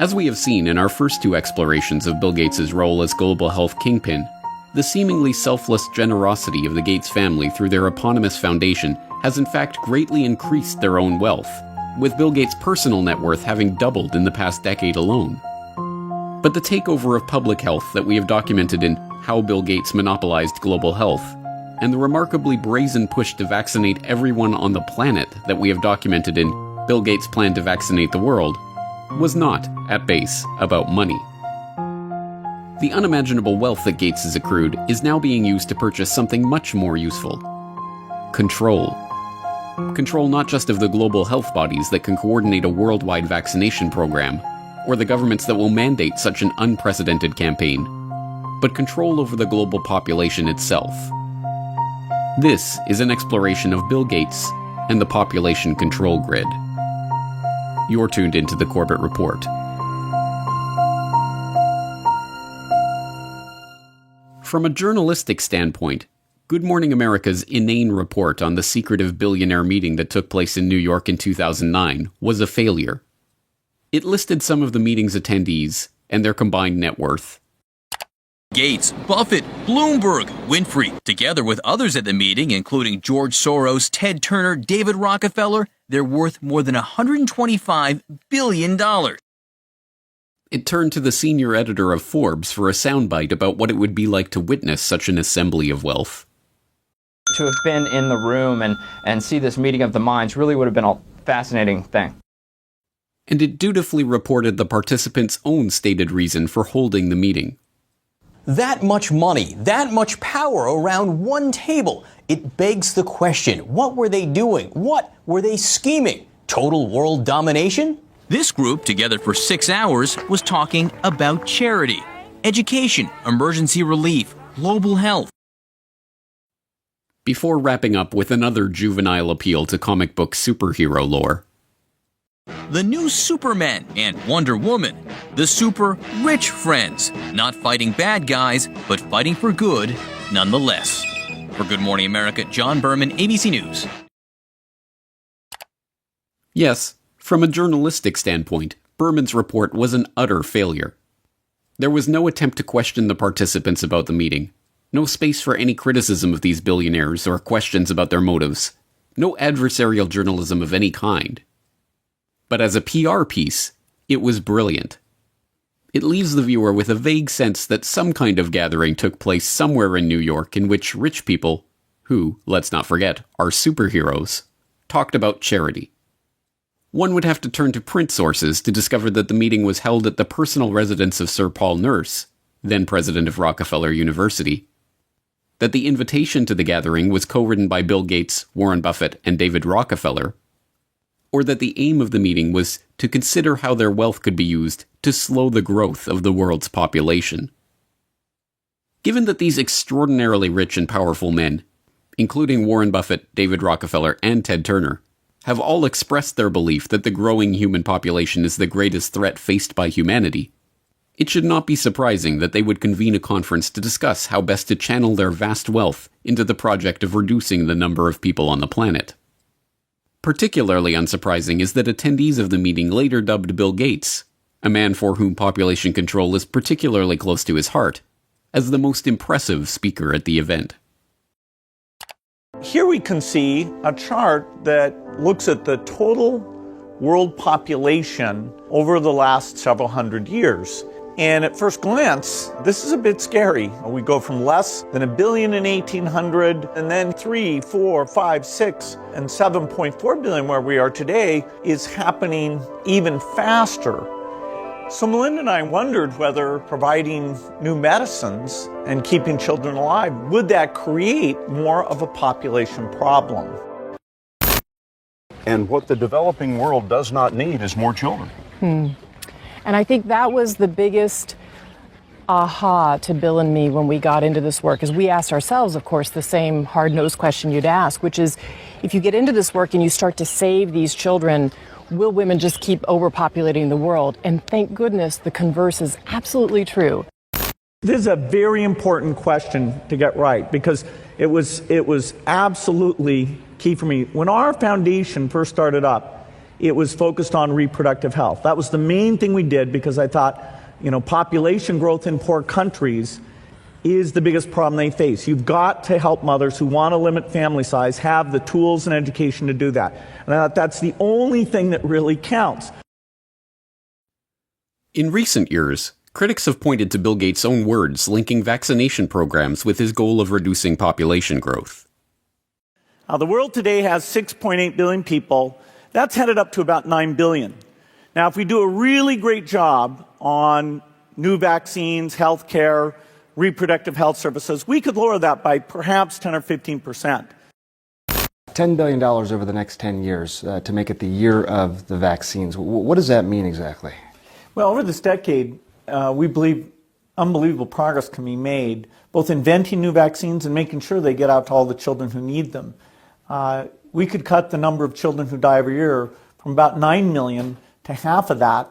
As we have seen in our first 2 explorations of Bill Gates' role as global health kingpin, the seemingly selfless generosity of the Gates family through their eponymous foundation has in fact greatly increased their own wealth, with Bill Gates' personal net worth having doubled in the past decade alone. But the takeover of public health that we have documented in How Bill Gates Monopolized Global Health, and the remarkably brazen push to vaccinate everyone on the planet that we have documented in Bill Gates' Plan to Vaccinate the World, was not, at base, about money. The unimaginable wealth that Gates has accrued is now being used to purchase something much more useful. Control. Control not just of the global health bodies that can coordinate a worldwide vaccination program, or the governments that will mandate such an unprecedented campaign, but control over the global population itself. This is an exploration of Bill Gates and the population control grid. You're tuned into the Corbett Report. From a journalistic standpoint, Good Morning America's inane report on the secretive billionaire meeting that took place in New York in 2009 was a failure. It listed some of the meeting's attendees and their combined net worth. Gates, Buffett, Bloomberg, Winfrey, together with others at the meeting, including George Soros, Ted Turner, David Rockefeller, they're worth more than $125 billion. It turned to the senior editor of Forbes for a soundbite about what it would be like to witness such an assembly of wealth. To have been in the room and see this meeting of the minds really would have been a fascinating thing. And it dutifully reported the participants' own stated reason for holding the meeting. That much money, that much power around one table. It begs the question, what were they doing? What were they scheming? Total world domination? This group, together for 6 hours, was talking about charity, education, emergency relief, global health. Before wrapping up with another juvenile appeal to comic book superhero lore. The new Superman and Wonder Woman. The super rich friends. Not fighting bad guys, but fighting for good nonetheless. For Good Morning America, John Berman, ABC News. Yes, from a journalistic standpoint, Berman's report was an utter failure. There was no attempt to question the participants about the meeting. No space for any criticism of these billionaires or questions about their motives. No adversarial journalism of any kind. But as a PR piece, it was brilliant. It leaves the viewer with a vague sense that some kind of gathering took place somewhere in New York in which rich people, who, let's not forget, are superheroes, talked about charity. One would have to turn to print sources to discover that the meeting was held at the personal residence of Sir Paul Nurse, then president of Rockefeller University. That the invitation to the gathering was co-written by Bill Gates, Warren Buffett, and David Rockefeller. or that the aim of the meeting was to consider how their wealth could be used to slow the growth of the world's population. Given that these extraordinarily rich and powerful men, including Warren Buffett, David Rockefeller, and Ted Turner, have all expressed their belief that the growing human population is the greatest threat faced by humanity, it should not be surprising that they would convene a conference to discuss how best to channel their vast wealth into the project of reducing the number of people on the planet. Particularly unsurprising is that attendees of the meeting later dubbed Bill Gates, a man for whom population control is particularly close to his heart, as the most impressive speaker at the event. Here we can see a chart that looks at the total world population over the last several hundred years. And at first glance, this is a bit scary. We go from less than 1 billion in 1800, and then 3, 4, 5, 6, and 7.4 billion where we are today is happening even faster. So Melinda and I wondered whether providing new medicines and keeping children alive, would that create more of a population problem? And what the developing world does not need is more children. And I think that was the biggest aha to Bill and me when we got into this work, is we asked ourselves, of course, the same hard-nosed question you'd ask, which is, if you get into this work and you start to save these children, will women just keep overpopulating the world? And thank goodness the converse is absolutely true. This is a very important question to get right, because it was absolutely key for me. When our foundation first started up, it was focused on reproductive health. That was the main thing we did, because I thought, population growth in poor countries is the biggest problem they face. You've got to help mothers who want to limit family size have the tools and education to do that. And I thought that's the only thing that really counts. In recent years, critics have pointed to Bill Gates' own words linking vaccination programs with his goal of reducing population growth. Now, the world today has 6.8 billion people. That's headed up to about 9 billion. Now, if we do a really great job on new vaccines, healthcare, reproductive health services, we could lower that by perhaps 10 or 15%. $10 billion over the next 10 years to make it the year of the vaccines. What does that mean exactly? Well, over this decade, we believe unbelievable progress can be made, both inventing new vaccines and making sure they get out to all the children who need them. We could cut the number of children who die every year from about 9 million to half of that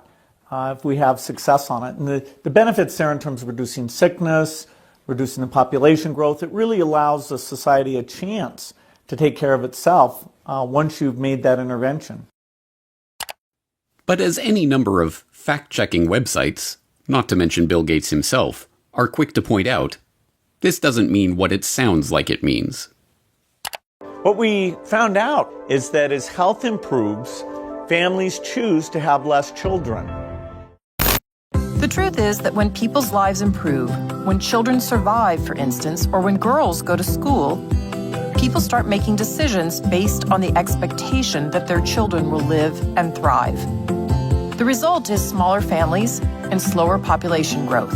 if we have success on it. And the benefits there in terms of reducing sickness, reducing the population growth, it really allows the society a chance to take care of itself once you've made that intervention. But as any number of fact-checking websites, not to mention Bill Gates himself, are quick to point out, this doesn't mean what it sounds like it means. What we found out is that as health improves, families choose to have less children. The truth is that when people's lives improve, when children survive, for instance, or when girls go to school, people start making decisions based on the expectation that their children will live and thrive. The result is smaller families and slower population growth.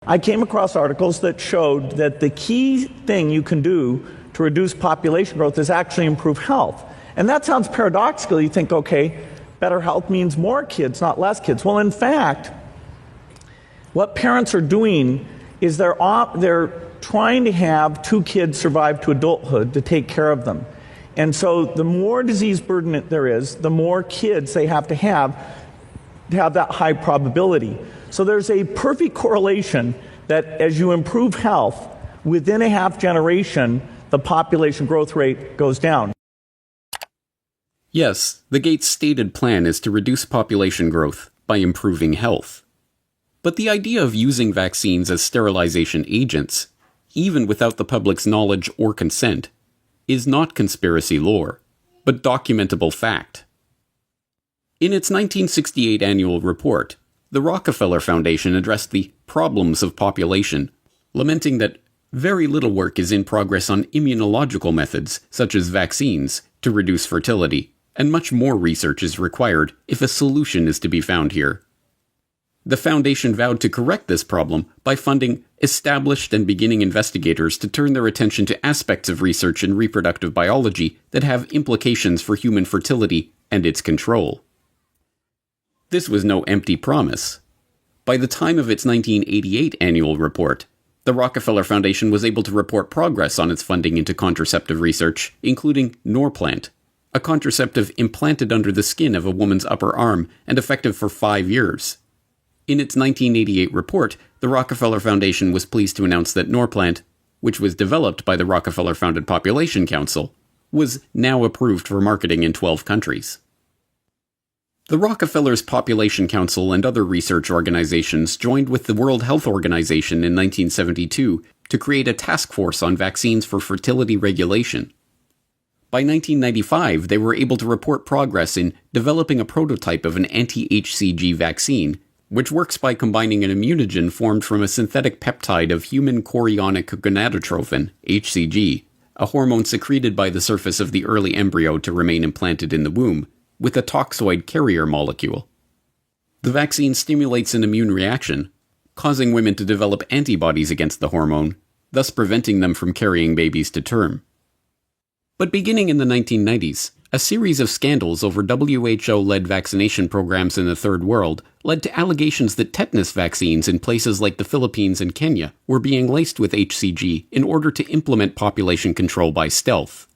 I came across articles that showed that the key thing you can do to reduce population growth is actually improve health. And that sounds paradoxical. You think, okay, better health means more kids, not less kids. Well, in fact, what parents are doing is they're trying to have 2 kids survive to adulthood to take care of them. And so the more disease burden there is, the more kids they have that high probability. So there's a perfect correlation that as you improve health, within a half generation, the population growth rate goes down. Yes, the Gates' stated plan is to reduce population growth by improving health. But the idea of using vaccines as sterilization agents, even without the public's knowledge or consent, is not conspiracy lore, but documentable fact. In its 1968 annual report, the Rockefeller Foundation addressed the problems of population, lamenting that very little work is in progress on immunological methods, such as vaccines, to reduce fertility, and much more research is required if a solution is to be found here. The Foundation vowed to correct this problem by funding established and beginning investigators to turn their attention to aspects of research in reproductive biology that have implications for human fertility and its control. This was no empty promise. By the time of its 1988 annual report, the Rockefeller Foundation was able to report progress on its funding into contraceptive research, including Norplant, a contraceptive implanted under the skin of a woman's upper arm and effective for 5 years. In its 1988 report, the Rockefeller Foundation was pleased to announce that Norplant, which was developed by the Rockefeller-founded Population Council, was now approved for marketing in 12 countries. The Rockefeller's Population Council and other research organizations joined with the World Health Organization in 1972 to create a task force on vaccines for fertility regulation. By 1995, they were able to report progress in developing a prototype of an anti-HCG vaccine, which works by combining an immunogen formed from a synthetic peptide of human chorionic gonadotrophin, HCG, a hormone secreted by the surface of the early embryo to remain implanted in the womb, with a toxoid carrier molecule. The vaccine stimulates an immune reaction, causing women to develop antibodies against the hormone, thus preventing them from carrying babies to term. But beginning in the 1990s, a series of scandals over WHO-led vaccination programs in the Third World led to allegations that tetanus vaccines in places like the Philippines and Kenya were being laced with HCG in order to implement population control by stealth.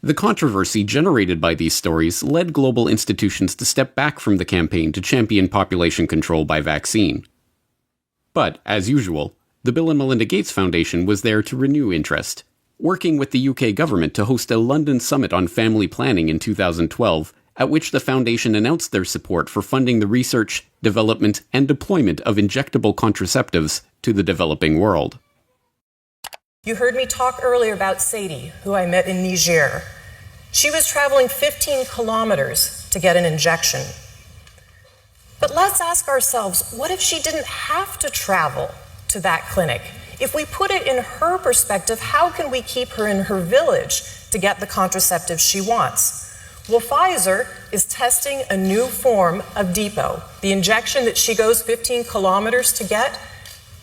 The controversy generated by these stories led global institutions to step back from the campaign to champion population control by vaccine. But, as usual, the Bill and Melinda Gates Foundation was there to renew interest, working with the UK government to host a London summit on family planning in 2012, at which the foundation announced their support for funding the research, development, and deployment of injectable contraceptives to the developing world. You heard me talk earlier about Sadie, who I met in Niger. She was traveling 15 kilometers to get an injection. But let's ask ourselves, what if she didn't have to travel to that clinic? If we put it in her perspective, how can we keep her in her village to get the contraceptive she wants? Well, Pfizer is testing a new form of depot. The injection that she goes 15 kilometers to get,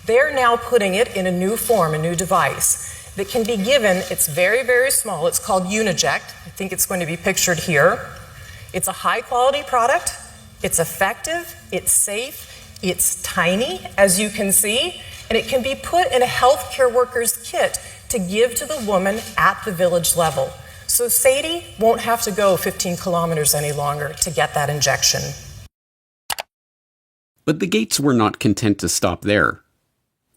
they're now putting it in a new form, a new device that can be given. It's very, very small. It's called Uniject. I think it's going to be pictured here. It's a high-quality product. It's effective. It's safe. It's tiny, as you can see. And it can be put in a healthcare worker's kit to give to the woman at the village level. So Sadie won't have to go 15 kilometers any longer to get that injection. But the Gates were not content to stop there.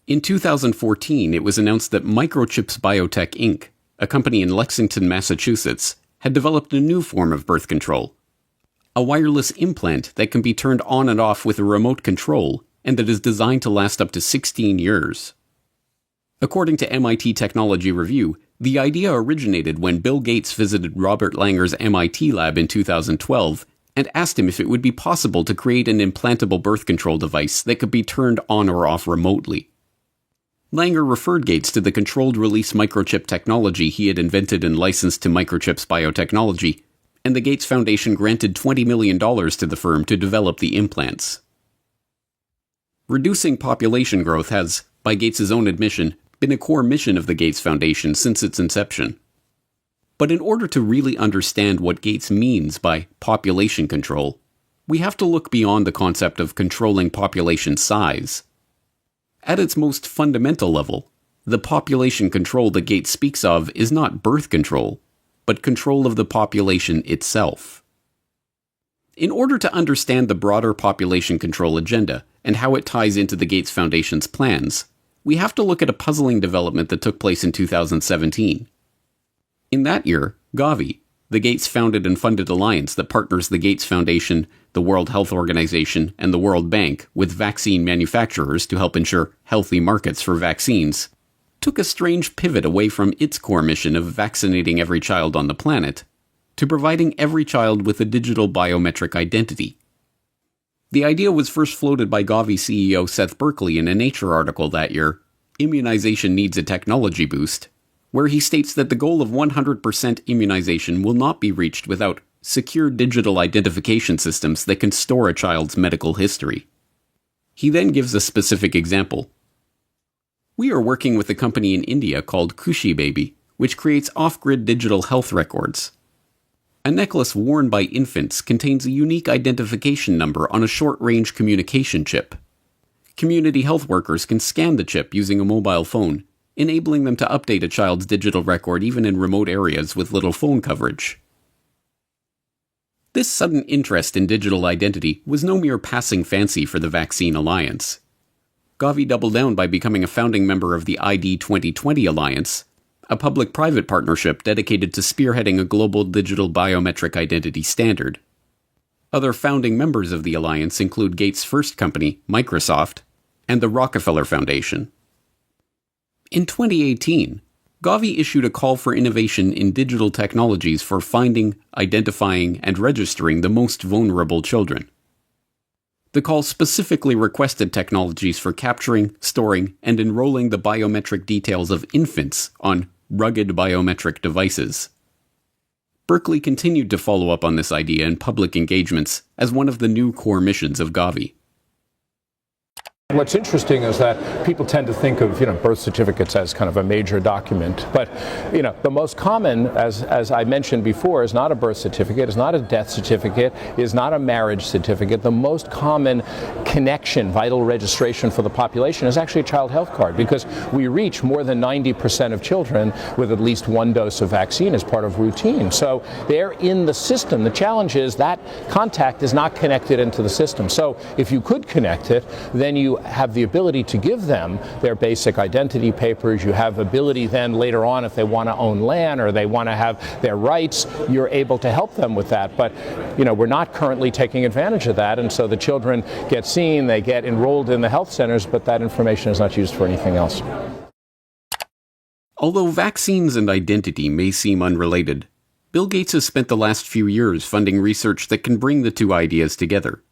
In 2014, it was announced that Microchips Biotech Inc., a company in Lexington, Massachusetts, had developed a new form of birth control. A wireless implant that can be turned on and off with a remote control and that is designed to last up to 16 years. According to MIT Technology Review, the idea originated when Bill Gates visited Robert Langer's MIT lab in 2012 and asked him if it would be possible to create an implantable birth control device that could be turned on or off remotely. Langer referred Gates to the controlled release microchip technology he had invented and licensed to Microchips Biotechnology, and the Gates Foundation granted $20 million to the firm to develop the implants. Reducing population growth has, by Gates' own admission, been a core mission of the Gates Foundation since its inception. But in order to really understand what Gates means by population control, we have to look beyond the concept of controlling population size. At its most fundamental level, the population control that Gates speaks of is not birth control, but control of the population itself. In order to understand the broader population control agenda and how it ties into the Gates Foundation's plans, we have to look at a puzzling development that took place in 2017. In that year, Gavi, the Gates-founded and funded alliance that partners the Gates Foundation, the World Health Organization, and the World Bank with vaccine manufacturers to help ensure healthy markets for vaccines, took a strange pivot away from its core mission of vaccinating every child on the planet to providing every child with a digital biometric identity. The idea was first floated by Gavi CEO Seth Berkley in a Nature article that year, Immunization Needs a Technology Boost, where he states that the goal of 100% immunization will not be reached without secure digital identification systems that can store a child's medical history. He then gives a specific example. We are working with a company in India called Kushi Baby, which creates off-grid digital health records. A necklace worn by infants contains a unique identification number on a short-range communication chip. Community health workers can scan the chip using a mobile phone, enabling them to update a child's digital record even in remote areas with little phone coverage. This sudden interest in digital identity was no mere passing fancy for the Vaccine Alliance. Gavi doubled down by becoming a founding member of the ID 2020 Alliance, a public-private partnership dedicated to spearheading a global digital biometric identity standard. Other founding members of the alliance include Gates' first company, Microsoft, and the Rockefeller Foundation. In 2018, Gavi issued a call for innovation in digital technologies for finding, identifying, and registering the most vulnerable children. The call specifically requested technologies for capturing, storing, and enrolling the biometric details of infants on rugged biometric devices. Berkeley continued to follow up on this idea in public engagements as one of the new core missions of Gavi. What's interesting is that people tend to think of, birth certificates as kind of a major document, but, the most common, as I mentioned before, is not a birth certificate, is not a death certificate, is not a marriage certificate. The most common connection, vital registration for the population is actually a child health card, because we reach more than 90% of children with at least one dose of vaccine as part of routine. So they're in the system. The challenge is that contact is not connected into the system. So if you could connect it, then you have the ability to give them their basic identity papers. You have ability then later on, if they want to own land or they want to have their rights, you're able to help them with that. But, we're not currently taking advantage of that. And so the children get seen, they get enrolled in the health centers, but that information is not used for anything else. Although vaccines and identity may seem unrelated, Bill Gates has spent the last few years funding research that can bring the two ideas together.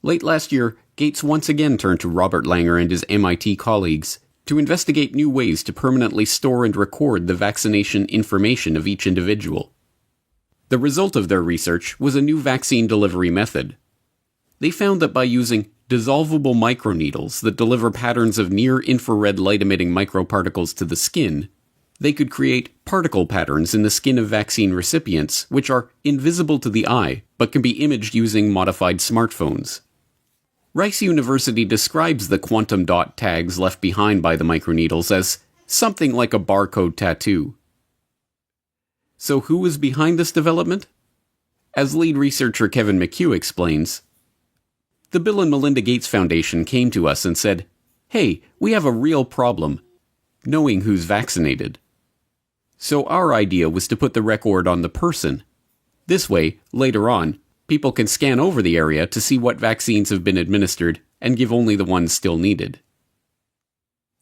Late last year, Gates once again turned to Robert Langer and his MIT colleagues to investigate new ways to permanently store and record the vaccination information of each individual. The result of their research was a new vaccine delivery method. They found that by using dissolvable microneedles that deliver patterns of near-infrared light-emitting microparticles to the skin, they could create particle patterns in the skin of vaccine recipients which are invisible to the eye but can be imaged using modified smartphones. Rice University describes the quantum dot tags left behind by the microneedles as something like a barcode tattoo. So who was behind this development? As lead researcher Kevin McHugh explains, the Bill and Melinda Gates Foundation came to us and said, "Hey, we have a real problem, knowing who's vaccinated." So our idea was to put the record on the person. This way, later on, people can scan over the area to see what vaccines have been administered and give only the ones still needed.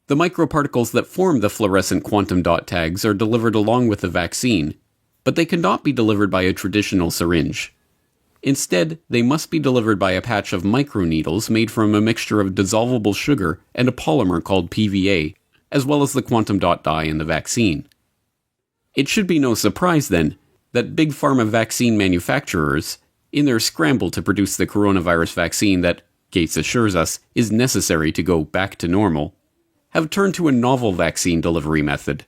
The microparticles that form the fluorescent quantum dot tags are delivered along with the vaccine, but they cannot be delivered by a traditional syringe. Instead, they must be delivered by a patch of microneedles made from a mixture of dissolvable sugar and a polymer called PVA, as well as the quantum dot dye in the vaccine. It should be no surprise, then, that big pharma vaccine manufacturers, in their scramble to produce the coronavirus vaccine that, Gates assures us, is necessary to go back to normal, have turned to a novel vaccine delivery method: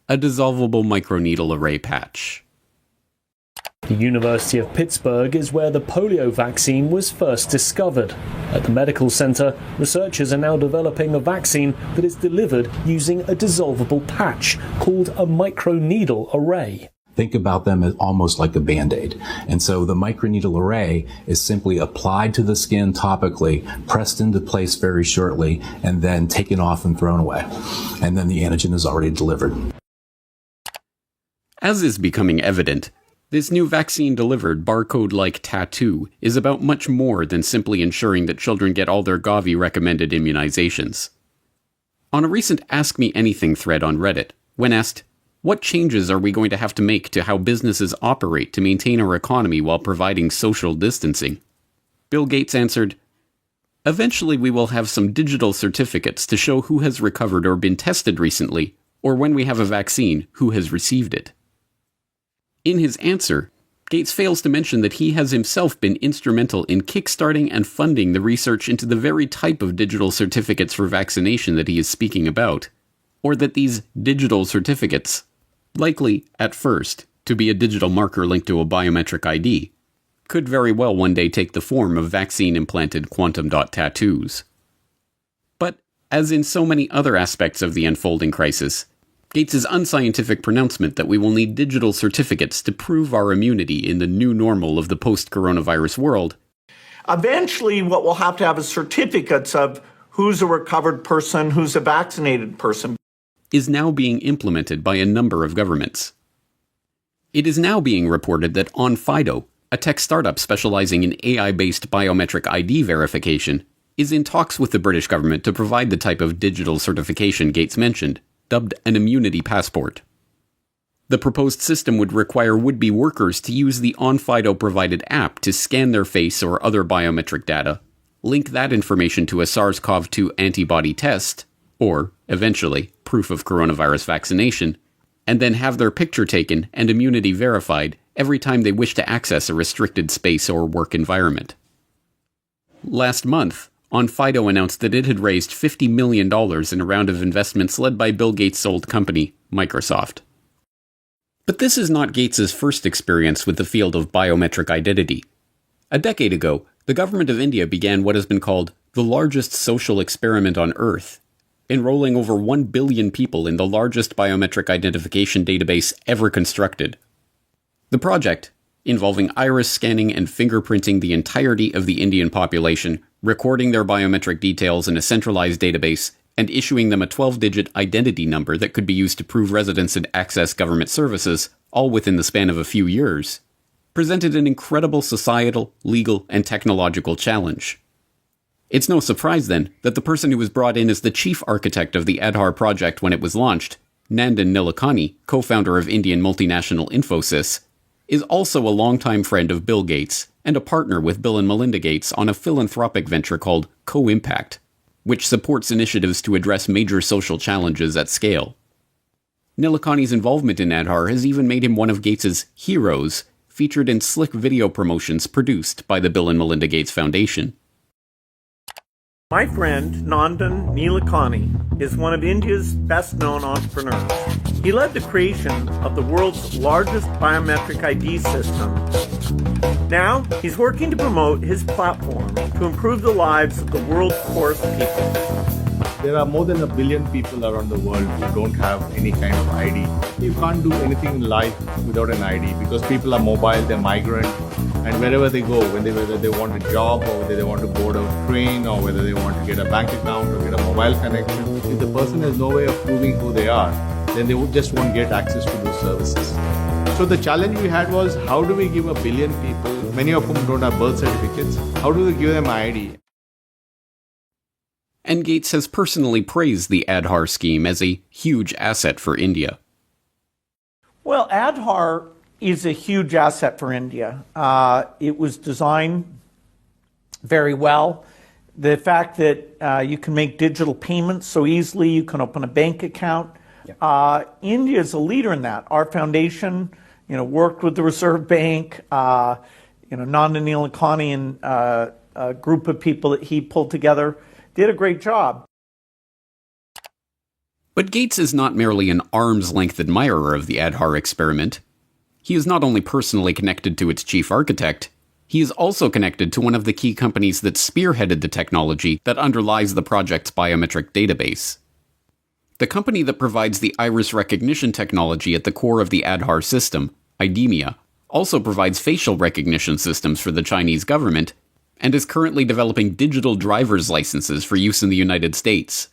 a dissolvable microneedle array patch. The University of Pittsburgh is where the polio vaccine was first discovered. At the medical center, researchers are now developing a vaccine that is delivered using a dissolvable patch called a microneedle array. Think about them as almost like a Band-Aid. And so the microneedle array is simply applied to the skin topically, pressed into place very shortly, and then taken off and thrown away. And then the antigen is already delivered. As is becoming evident, this new vaccine-delivered barcode-like tattoo is about much more than simply ensuring that children get all their Gavi-recommended immunizations. On a recent Ask Me Anything thread on Reddit, when asked, "What changes are we going to have to make to how businesses operate to maintain our economy while providing social distancing?" Bill Gates answered, "Eventually we will have some digital certificates to show who has recovered or been tested recently, or when we have a vaccine, who has received it." In his answer, Gates fails to mention that he has himself been instrumental in kickstarting and funding the research into the very type of digital certificates for vaccination that he is speaking about, or that these digital certificates, likely, at first, to be a digital marker linked to a biometric ID, could very well one day take the form of vaccine-implanted quantum dot tattoos. But, as in so many other aspects of the unfolding crisis, Gates's unscientific pronouncement that we will need digital certificates to prove our immunity in the new normal of the post-coronavirus world. Eventually, what we'll have to have is certificates of who's a recovered person, who's a vaccinated person. Is now being implemented by a number of governments. It is now being reported that OnFido, a tech startup specializing in AI-based biometric ID verification, is in talks with the British government to provide the type of digital certification Gates mentioned, dubbed an immunity passport. The proposed system would require would-be workers to use the OnFido-provided app to scan their face or other biometric data, link that information to a SARS-CoV-2 antibody test, or, eventually, proof of coronavirus vaccination, and then have their picture taken and immunity verified every time they wish to access a restricted space or work environment. Last month, OnFido announced that it had raised $50 million in a round of investments led by Bill Gates' old company, Microsoft. But this is not Gates's first experience with the field of biometric identity. A decade ago, the government of India began what has been called the largest social experiment on Earth, enrolling over 1 billion people in the largest biometric identification database ever constructed. The project, involving iris scanning and fingerprinting the entirety of the Indian population, recording their biometric details in a centralized database, and issuing them a 12-digit identity number that could be used to prove residence and access government services, all within the span of a few years, presented an incredible societal, legal, and technological challenge. It's no surprise, then, that the person who was brought in as the chief architect of the Aadhaar project when it was launched, Nandan Nilekani, co-founder of Indian multinational Infosys, is also a longtime friend of Bill Gates and a partner with Bill and Melinda Gates on a philanthropic venture called Co-Impact, which supports initiatives to address major social challenges at scale. Nilekani's involvement in Aadhaar has even made him one of Gates's heroes, featured in slick video promotions produced by the Bill and Melinda Gates Foundation. My friend, Nandan Nilekani, is one of India's best-known entrepreneurs. He led the creation of the world's largest biometric ID system. Now, he's working to promote his platform to improve the lives of the world's poorest people. There are more than 1 billion people around the world who don't have any kind of ID. You can't do anything in life without an ID because people are mobile, they're migrant, and wherever they go, whether they want a job or whether they want to board a train or whether they want to get a bank account or get a mobile connection, if the person has no way of proving who they are, then they just won't get access to those services. So the challenge we had was, how do we give 1 billion people, many of whom don't have birth certificates, how do we give them ID? And Gates has personally praised the Aadhaar scheme as a huge asset for India. Well, Aadhaar is a huge asset for India. It was designed very well. The fact that you can make digital payments so easily, you can open a bank account. India is a leader in that. Our foundation, worked with the Reserve Bank. Nandan Nilekani and a group of people that he pulled together did a great job. But Gates is not merely an arm's-length admirer of the Aadhaar experiment. He is not only personally connected to its chief architect, he is also connected to one of the key companies that spearheaded the technology that underlies the project's biometric database. The company that provides the iris recognition technology at the core of the Aadhaar system, IDEMIA, also provides facial recognition systems for the Chinese government and is currently developing digital driver's licenses for use in the United States.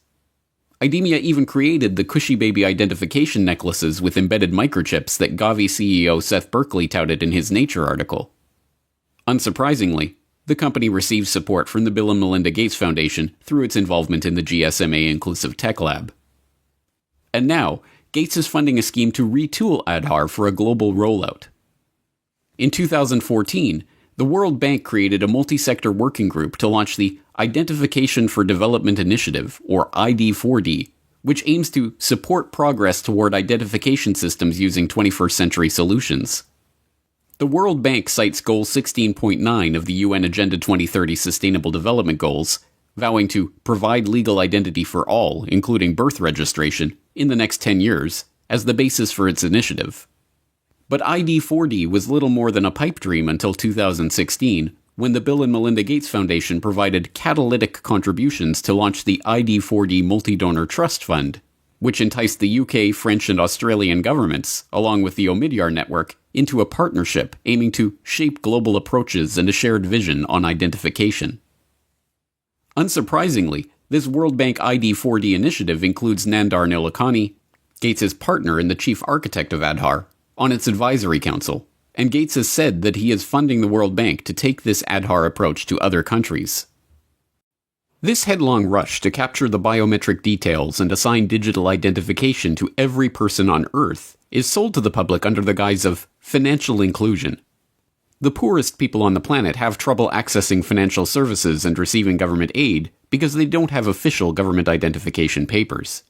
IDEMIA even created the Cushy Baby identification necklaces with embedded microchips that Gavi CEO Seth Berkley touted in his Nature article. Unsurprisingly, the company receives support from the Bill and Melinda Gates Foundation through its involvement in the GSMA Inclusive Tech Lab. And now, Gates is funding a scheme to retool Aadhaar for a global rollout. In 2014, the World Bank created a multi-sector working group to launch the Identification for Development Initiative, or ID4D, which aims to support progress toward identification systems using 21st century solutions. The World Bank cites Goal 16.9 of the UN Agenda 2030 Sustainable Development Goals, vowing to provide legal identity for all, including birth registration, in the next 10 years, as the basis for its initiative. But ID4D was little more than a pipe dream until 2016, when the Bill and Melinda Gates Foundation provided catalytic contributions to launch the ID4D Multi-Donor Trust Fund, which enticed the UK, French, and Australian governments, along with the Omidyar network, into a partnership aiming to shape global approaches and a shared vision on identification. Unsurprisingly, this World Bank ID4D initiative includes Nandar Nilekani, Gates' partner and the chief architect of Aadhaar, on its advisory council, and Gates has said that he is funding the World Bank to take this Aadhaar approach to other countries. This headlong rush to capture the biometric details and assign digital identification to every person on Earth is sold to the public under the guise of financial inclusion. The poorest people on the planet have trouble accessing financial services and receiving government aid because they don't have official government identification papers.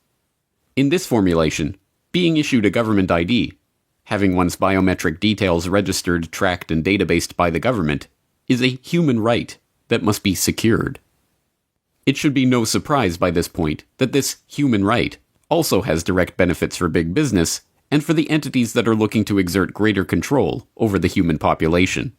In this formulation, being issued a government ID, having one's biometric details registered, tracked, and databased by the government, is a human right that must be secured. It should be no surprise by this point that this human right also has direct benefits for big business and for the entities that are looking to exert greater control over the human population.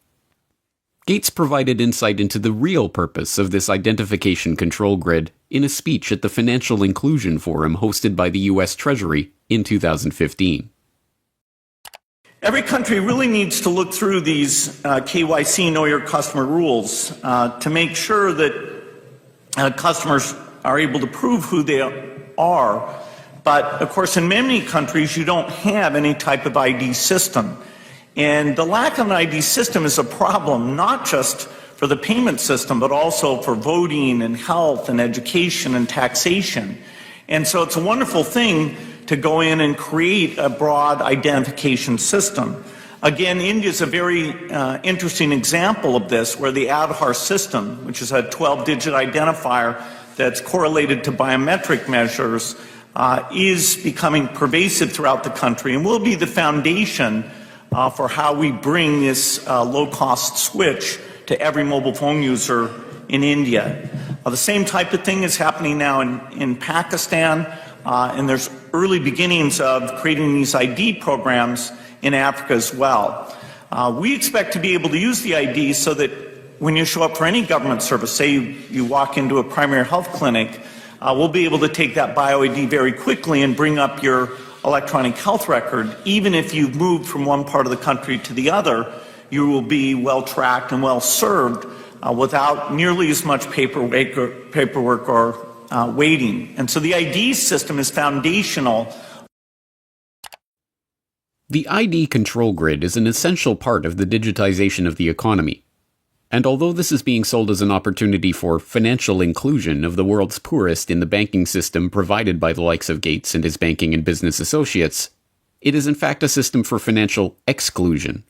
Gates provided insight into the real purpose of this identification control grid in a speech at the Financial Inclusion Forum hosted by the U.S. Treasury in 2015. Every country really needs to look through these KYC, Know Your Customer rules, to make sure that customers are able to prove who they are. But of course, in many countries, you don't have any type of ID system. And the lack of an ID system is a problem, not just for the payment system, but also for voting and health and education and taxation. And so it's a wonderful thing to go in and create a broad identification system. Again, India is a very interesting example of this, where the Aadhaar system, which is a 12-digit identifier that's correlated to biometric measures, is becoming pervasive throughout the country and will be the foundation for how we bring this low-cost switch to every mobile phone user in India. The same type of thing is happening now in Pakistan, and there's early beginnings of creating these ID programs in Africa as well. We expect to be able to use the ID so that when you show up for any government service, say you walk into a primary health clinic, we'll be able to take that bio-ID very quickly and bring up your electronic health record. Even if you've moved from one part of the country to the other, you will be well tracked and well served without nearly as much paperwork or waiting. And so the ID system is foundational. The ID control grid is an essential part of the digitization of the economy. And although this is being sold as an opportunity for financial inclusion of the world's poorest in the banking system provided by the likes of Gates and his banking and business associates, it is in fact a system for financial exclusion.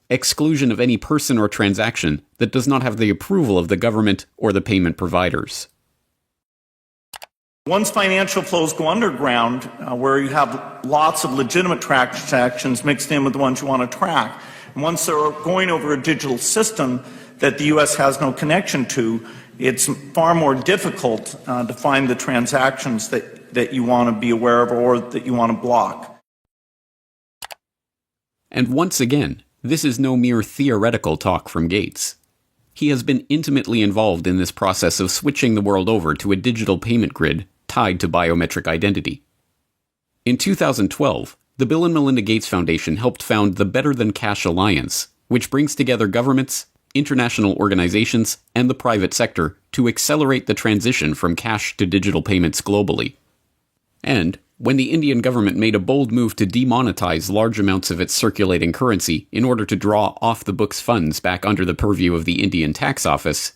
Exclusion of any person or transaction that does not have the approval of the government or the payment providers. Once financial flows go underground, where you have lots of legitimate transactions mixed in with the ones you want to track, and once they're going over a digital system that the U.S. has no connection to, it's far more difficult to find the transactions that you want to be aware of or that you want to block. And once again, this is no mere theoretical talk from Gates. He has been intimately involved in this process of switching the world over to a digital payment grid tied to biometric identity. In 2012, the Bill and Melinda Gates Foundation helped found the Better Than Cash Alliance, which brings together governments, international organizations, and the private sector to accelerate the transition from cash to digital payments globally. And when the Indian government made a bold move to demonetize large amounts of its circulating currency in order to draw off-the-books funds back under the purview of the Indian tax office,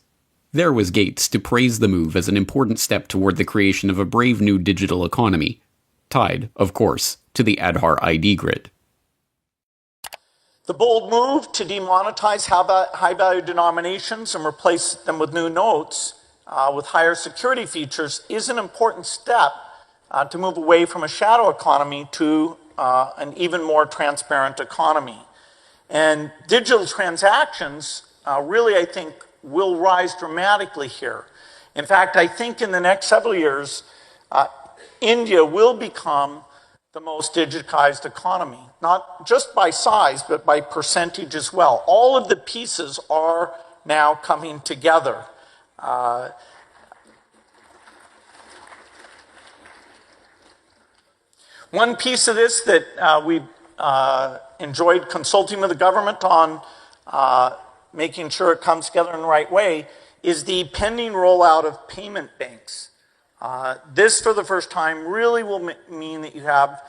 there was Gates to praise the move as an important step toward the creation of a brave new digital economy, tied, of course, to the Aadhaar ID grid. The bold move to demonetize high-value denominations and replace them with new notes with higher security features is an important step to move away from a shadow economy to an even more transparent economy. And digital transactions really, I think, will rise dramatically here. In fact, I think in the next several years, India will become the most digitized economy, not just by size, but by percentage as well. All of the pieces are now coming together. One piece of this that we've enjoyed consulting with the government on making sure it comes together in the right way is the pending rollout of payment banks. This, for the first time, really will mean that you have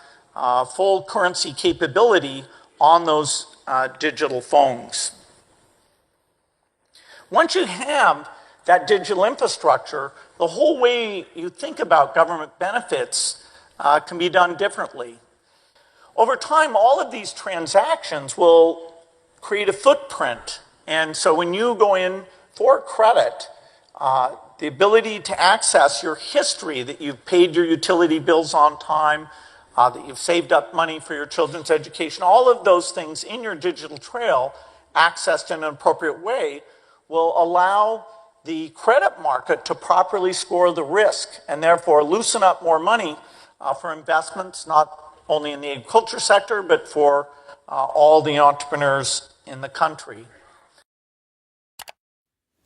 full currency capability on those digital phones. Once you have that digital infrastructure, the whole way you think about government benefits can be done differently. Over time, all of these transactions will create a footprint. And so when you go in for credit, the ability to access your history, that you've paid your utility bills on time, that you've saved up money for your children's education, all of those things in your digital trail, accessed in an appropriate way, will allow the credit market to properly score the risk and therefore loosen up more money for investments, not only in the agriculture sector, but for all the entrepreneurs in the country.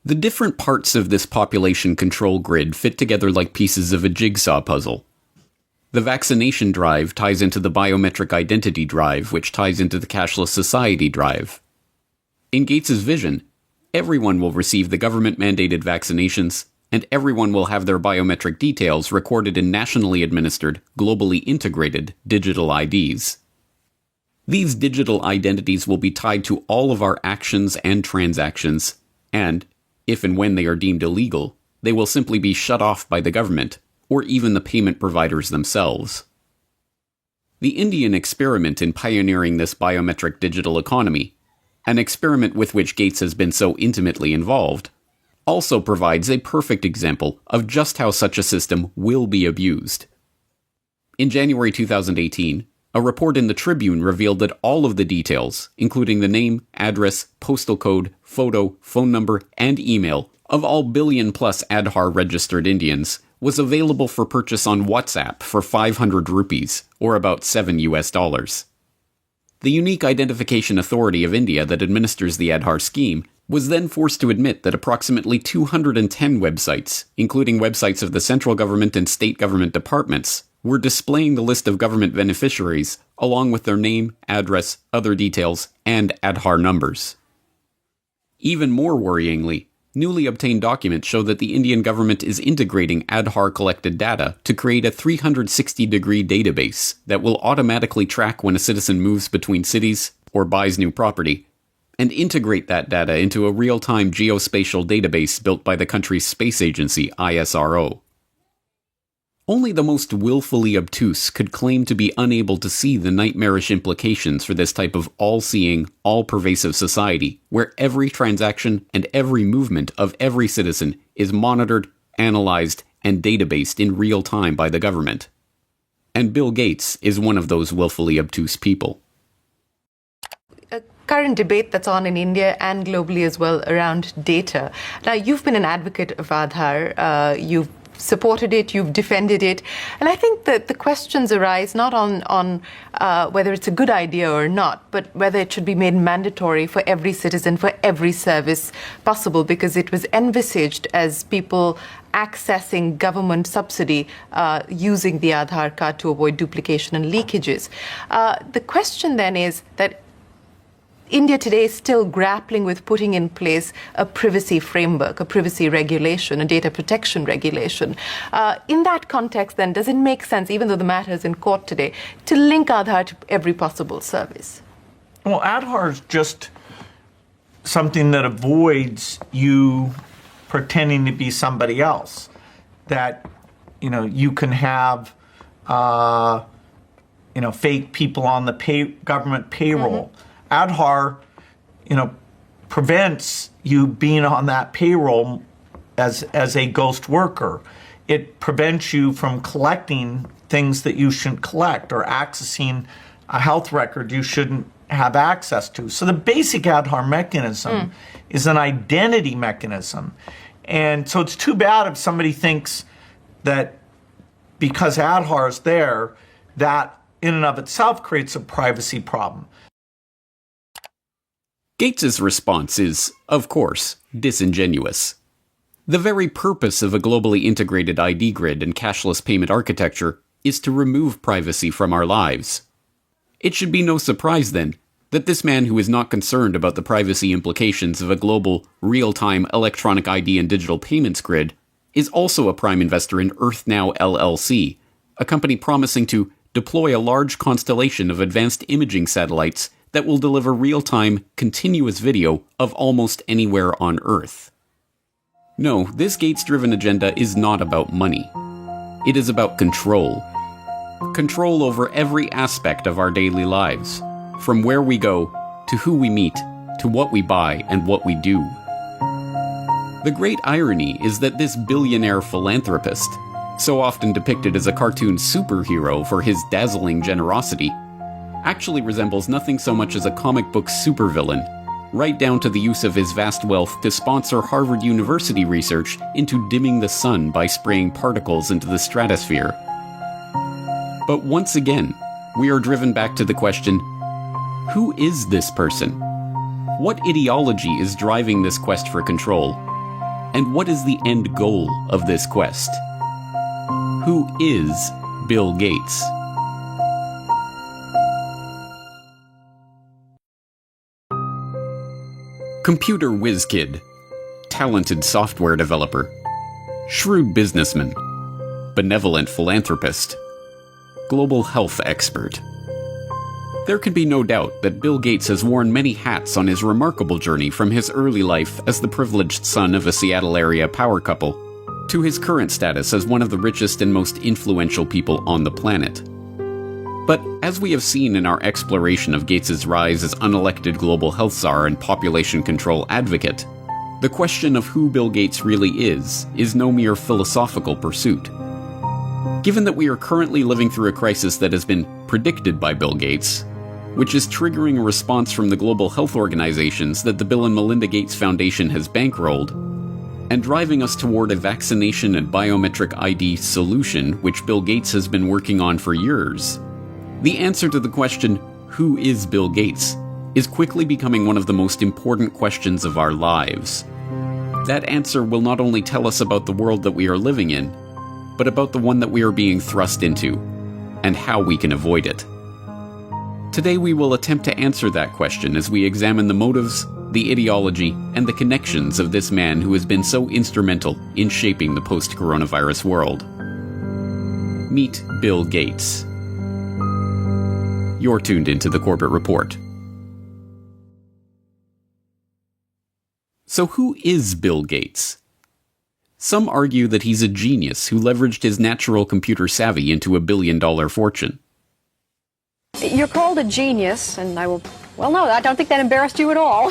The different parts of this population control grid fit together like pieces of a jigsaw puzzle. The vaccination drive ties into the biometric identity drive, which ties into the cashless society drive. In Gates's vision, everyone will receive the government-mandated vaccinations, and everyone will have their biometric details recorded in nationally administered, globally integrated digital IDs. These digital identities will be tied to all of our actions and transactions, and, if and when they are deemed illegal, they will simply be shut off by the government, or even the payment providers themselves. The Indian experiment in pioneering this biometric digital economy, an experiment with which Gates has been so intimately involved, also provides a perfect example of just how such a system will be abused. In January 2018, a report in the Tribune revealed that all of the details, including the name, address, postal code, photo, phone number, and email of all billion-plus Aadhaar-registered Indians, was available for purchase on WhatsApp for 500 rupees, or about $7. The Unique Identification Authority of India that administers the Aadhaar scheme was then forced to admit that approximately 210 websites, including websites of the central government and state government departments, were displaying the list of government beneficiaries along with their name, address, other details, and Aadhaar numbers. Even more worryingly, newly obtained documents show that the Indian government is integrating Aadhaar-collected data to create a 360-degree database that will automatically track when a citizen moves between cities or buys new property, and integrate that data into a real-time geospatial database built by the country's space agency, ISRO. Only the most willfully obtuse could claim to be unable to see the nightmarish implications for this type of all-seeing, all-pervasive society, where every transaction and every movement of every citizen is monitored, analyzed, and databased in real time by the government. And Bill Gates is one of those willfully obtuse people. A current debate that's on in India and globally as well around data. Now, you've been an advocate of Aadhaar. You've supported it, you've defended it. And I think that the questions arise not on whether it's a good idea or not, but whether it should be made mandatory for every citizen, for every service possible, because it was envisaged as people accessing government subsidy using the Aadhaar card to avoid duplication and leakages. The question then is that India today is still grappling with putting in place a privacy framework, a privacy regulation, a data protection regulation. In that context, then, does it make sense, even though the matter is in court today, to link Aadhaar to every possible service? Well, Aadhaar is just something that avoids you pretending to be somebody else. That, you can have, fake people on the government payroll. Mm-hmm. Aadhaar, prevents you being on that payroll as a ghost worker. It prevents you from collecting things that you shouldn't collect or accessing a health record you shouldn't have access to. So the basic Aadhaar mechanism is an identity mechanism. And so it's too bad if somebody thinks that because Aadhaar is there, that in and of itself creates a privacy problem. Gates's response is, of course, disingenuous. The very purpose of a globally integrated ID grid and cashless payment architecture is to remove privacy from our lives. It should be no surprise, then, that this man who is not concerned about the privacy implications of a global, real-time electronic ID and digital payments grid is also a prime investor in EarthNow LLC, a company promising to deploy a large constellation of advanced imaging satellites that will deliver real-time, continuous video of almost anywhere on Earth. No, this Gates-driven agenda is not about money. It is about control. Control over every aspect of our daily lives, from where we go, to who we meet, to what we buy and what we do. The great irony is that this billionaire philanthropist, so often depicted as a cartoon superhero for his dazzling generosity, actually resembles nothing so much as a comic book supervillain, right down to the use of his vast wealth to sponsor Harvard University research into dimming the sun by spraying particles into the stratosphere. But once again, we are driven back to the question, who is this person? What ideology is driving this quest for control? And what is the end goal of this quest? Who is Bill Gates? Computer whiz kid, talented software developer, shrewd businessman, benevolent philanthropist, global health expert. There can be no doubt that Bill Gates has worn many hats on his remarkable journey from his early life as the privileged son of a Seattle area power couple to his current status as one of the richest and most influential people on the planet. But as we have seen in our exploration of Gates's rise as unelected global health czar and population control advocate, the question of who Bill Gates really is no mere philosophical pursuit. Given that we are currently living through a crisis that has been predicted by Bill Gates, which is triggering a response from the global health organizations that the Bill and Melinda Gates Foundation has bankrolled, and driving us toward a vaccination and biometric ID solution which Bill Gates has been working on for years, the answer to the question, who is Bill Gates, is quickly becoming one of the most important questions of our lives. That answer will not only tell us about the world that we are living in, but about the one that we are being thrust into, and how we can avoid it. Today we will attempt to answer that question as we examine the motives, the ideology, and the connections of this man who has been so instrumental in shaping the post-coronavirus world. Meet Bill Gates. You're tuned into the Corbett Report. So who is Bill Gates? Some argue that he's a genius who leveraged his natural computer savvy into a billion-dollar fortune. You're called a genius, and well, no, I don't think that embarrassed you at all.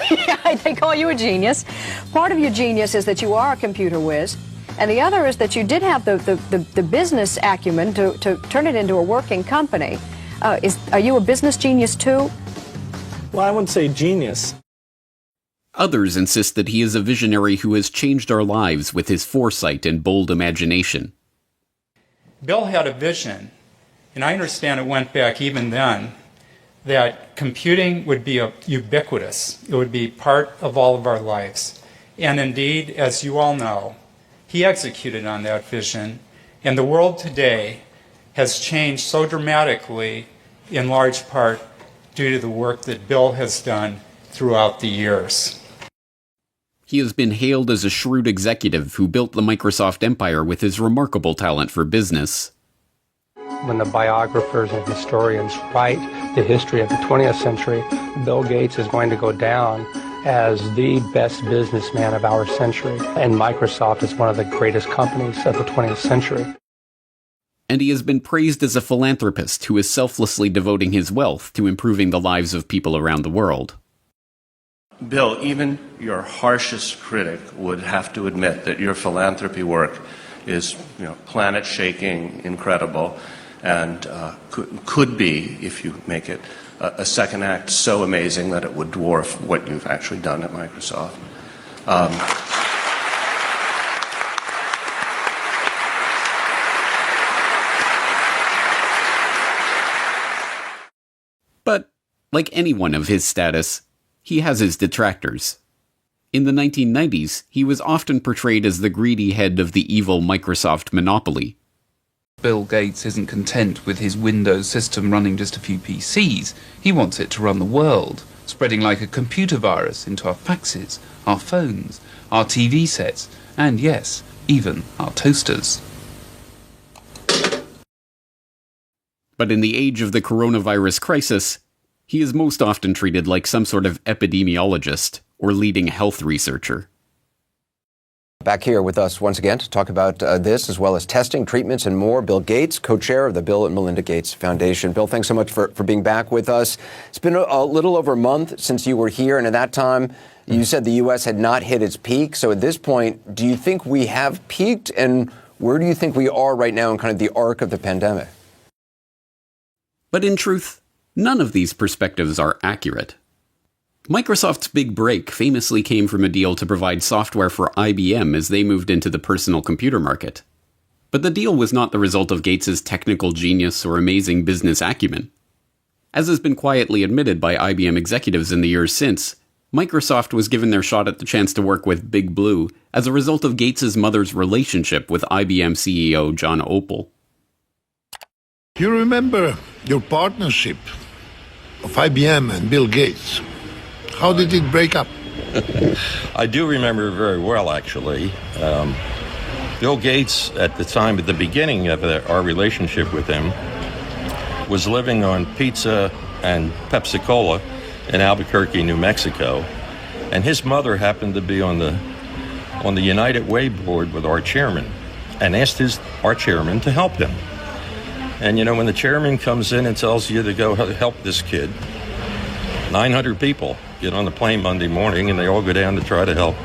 They call you a genius. Part of your genius is that you are a computer whiz, and the other is that you did have the business acumen to turn it into a working company. Are you a business genius too? Well, I wouldn't say genius. Others insist that he is a visionary who has changed our lives with his foresight and bold imagination. Bill had a vision, and I understand it went back even then, that computing would be ubiquitous. It would be part of all of our lives. And indeed, as you all know, he executed on that vision, and the world today has changed so dramatically, in large part due to the work that Bill has done throughout the years. He has been hailed as a shrewd executive who built the Microsoft empire with his remarkable talent for business. When the biographers and historians write the history of the 20th century, Bill Gates is going to go down as the best businessman of our century, and Microsoft is one of the greatest companies of the 20th century. And he has been praised as a philanthropist who is selflessly devoting his wealth to improving the lives of people around the world. Bill, even your harshest critic would have to admit that your philanthropy work is, planet-shaking, incredible, and could be, if you make it a second act, so amazing that it would dwarf what you've actually done at Microsoft. Like anyone of his status, he has his detractors. In the 1990s, he was often portrayed as the greedy head of the evil Microsoft monopoly. Bill Gates isn't content with his Windows system running just a few PCs. He wants it to run the world, spreading like a computer virus into our faxes, our phones, our TV sets, and yes, even our toasters. But in the age of the coronavirus crisis, he is most often treated like some sort of epidemiologist or leading health researcher. Back here with us once again to talk about this, as well as testing, treatments, and more, Bill Gates, co-chair of the Bill and Melinda Gates Foundation. Bill, thanks so much for being back with us. It's been a little over a month since you were here, and at that time, you said the U.S. had not hit its peak. So at this point, do you think we have peaked, and where do you think we are right now in kind of the arc of the pandemic? But in truth, none of these perspectives are accurate. Microsoft's big break famously came from a deal to provide software for IBM as they moved into the personal computer market. But the deal was not the result of Gates's technical genius or amazing business acumen. As has been quietly admitted by IBM executives in the years since, Microsoft was given their shot at the chance to work with Big Blue as a result of Gates's mother's relationship with IBM CEO John Opel. You remember your partnership of IBM and Bill Gates. How did it break up? I do remember very well, actually. Bill Gates, at the beginning of our relationship with him, was living on pizza and Pepsi-Cola in Albuquerque, New Mexico. And his mother happened to be on the United Way board with our chairman and asked our chairman to help him. And, you know, when the chairman comes in and tells you to go help this kid, 900 people get on the plane Monday morning and they all go down to try to help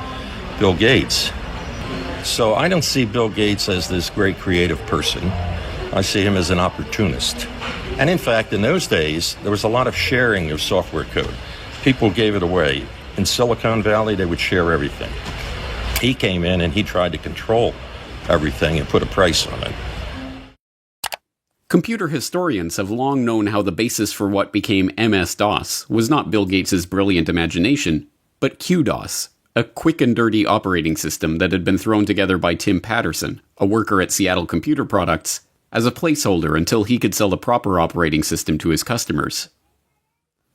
Bill Gates. So I don't see Bill Gates as this great creative person. I see him as an opportunist. And in fact, in those days, there was a lot of sharing of software code. People gave it away. In Silicon Valley, they would share everything. He came in and he tried to control everything and put a price on it. Computer historians have long known how the basis for what became MS-DOS was not Bill Gates' brilliant imagination, but QDOS, a quick and dirty operating system that had been thrown together by Tim Patterson, a worker at Seattle Computer Products, as a placeholder until he could sell the proper operating system to his customers.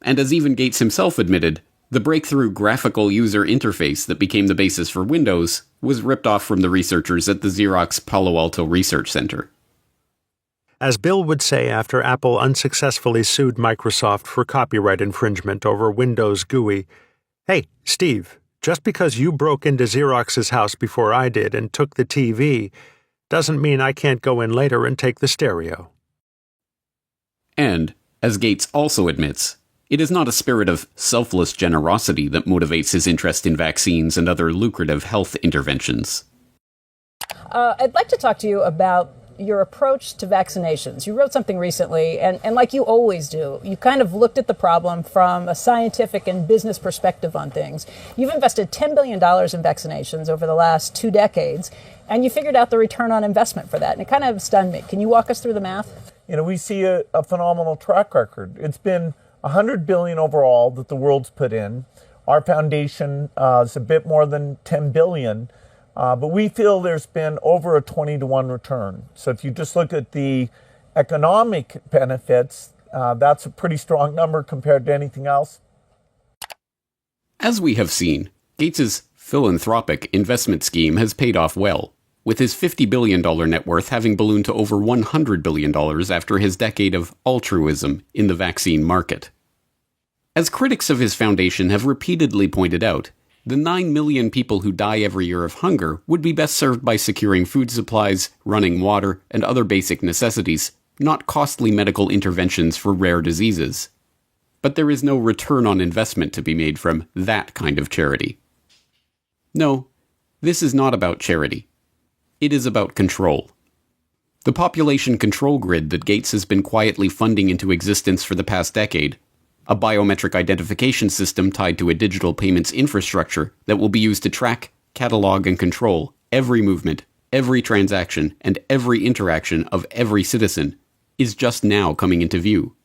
And as even Gates himself admitted, the breakthrough graphical user interface that became the basis for Windows was ripped off from the researchers at the Xerox Palo Alto Research Center. As Bill would say after Apple unsuccessfully sued Microsoft for copyright infringement over Windows GUI, "Hey, Steve, just because you broke into Xerox's house before I did and took the TV doesn't mean I can't go in later and take the stereo." And, as Gates also admits, it is not a spirit of selfless generosity that motivates his interest in vaccines and other lucrative health interventions. I'd like to talk to you about your approach to vaccinations. You wrote something recently, and like you always do, you kind of looked at the problem from a scientific and business perspective on things. You've invested $10 billion in vaccinations over the last 2 decades, and you figured out the return on investment for that, and it kind of stunned me. Can you walk us through the math? You know, we see a phenomenal track record. It's been $100 billion overall that the world's put in. Our foundation is a bit more than $10 billion. But we feel there's been over a 20-to-1 return. So if you just look at the economic benefits, that's a pretty strong number compared to anything else. As we have seen, Gates's philanthropic investment scheme has paid off well, with his $50 billion net worth having ballooned to over $100 billion after his decade of altruism in the vaccine market. As critics of his foundation have repeatedly pointed out, the 9 million people who die every year of hunger would be best served by securing food supplies, running water, and other basic necessities, not costly medical interventions for rare diseases. But there is no return on investment to be made from that kind of charity. No, this is not about charity. It is about control. The population control grid that Gates has been quietly funding into existence for the past decade, a biometric identification system tied to a digital payments infrastructure that will be used to track, catalog, and control every movement, every transaction, and every interaction of every citizen, is just now coming into view.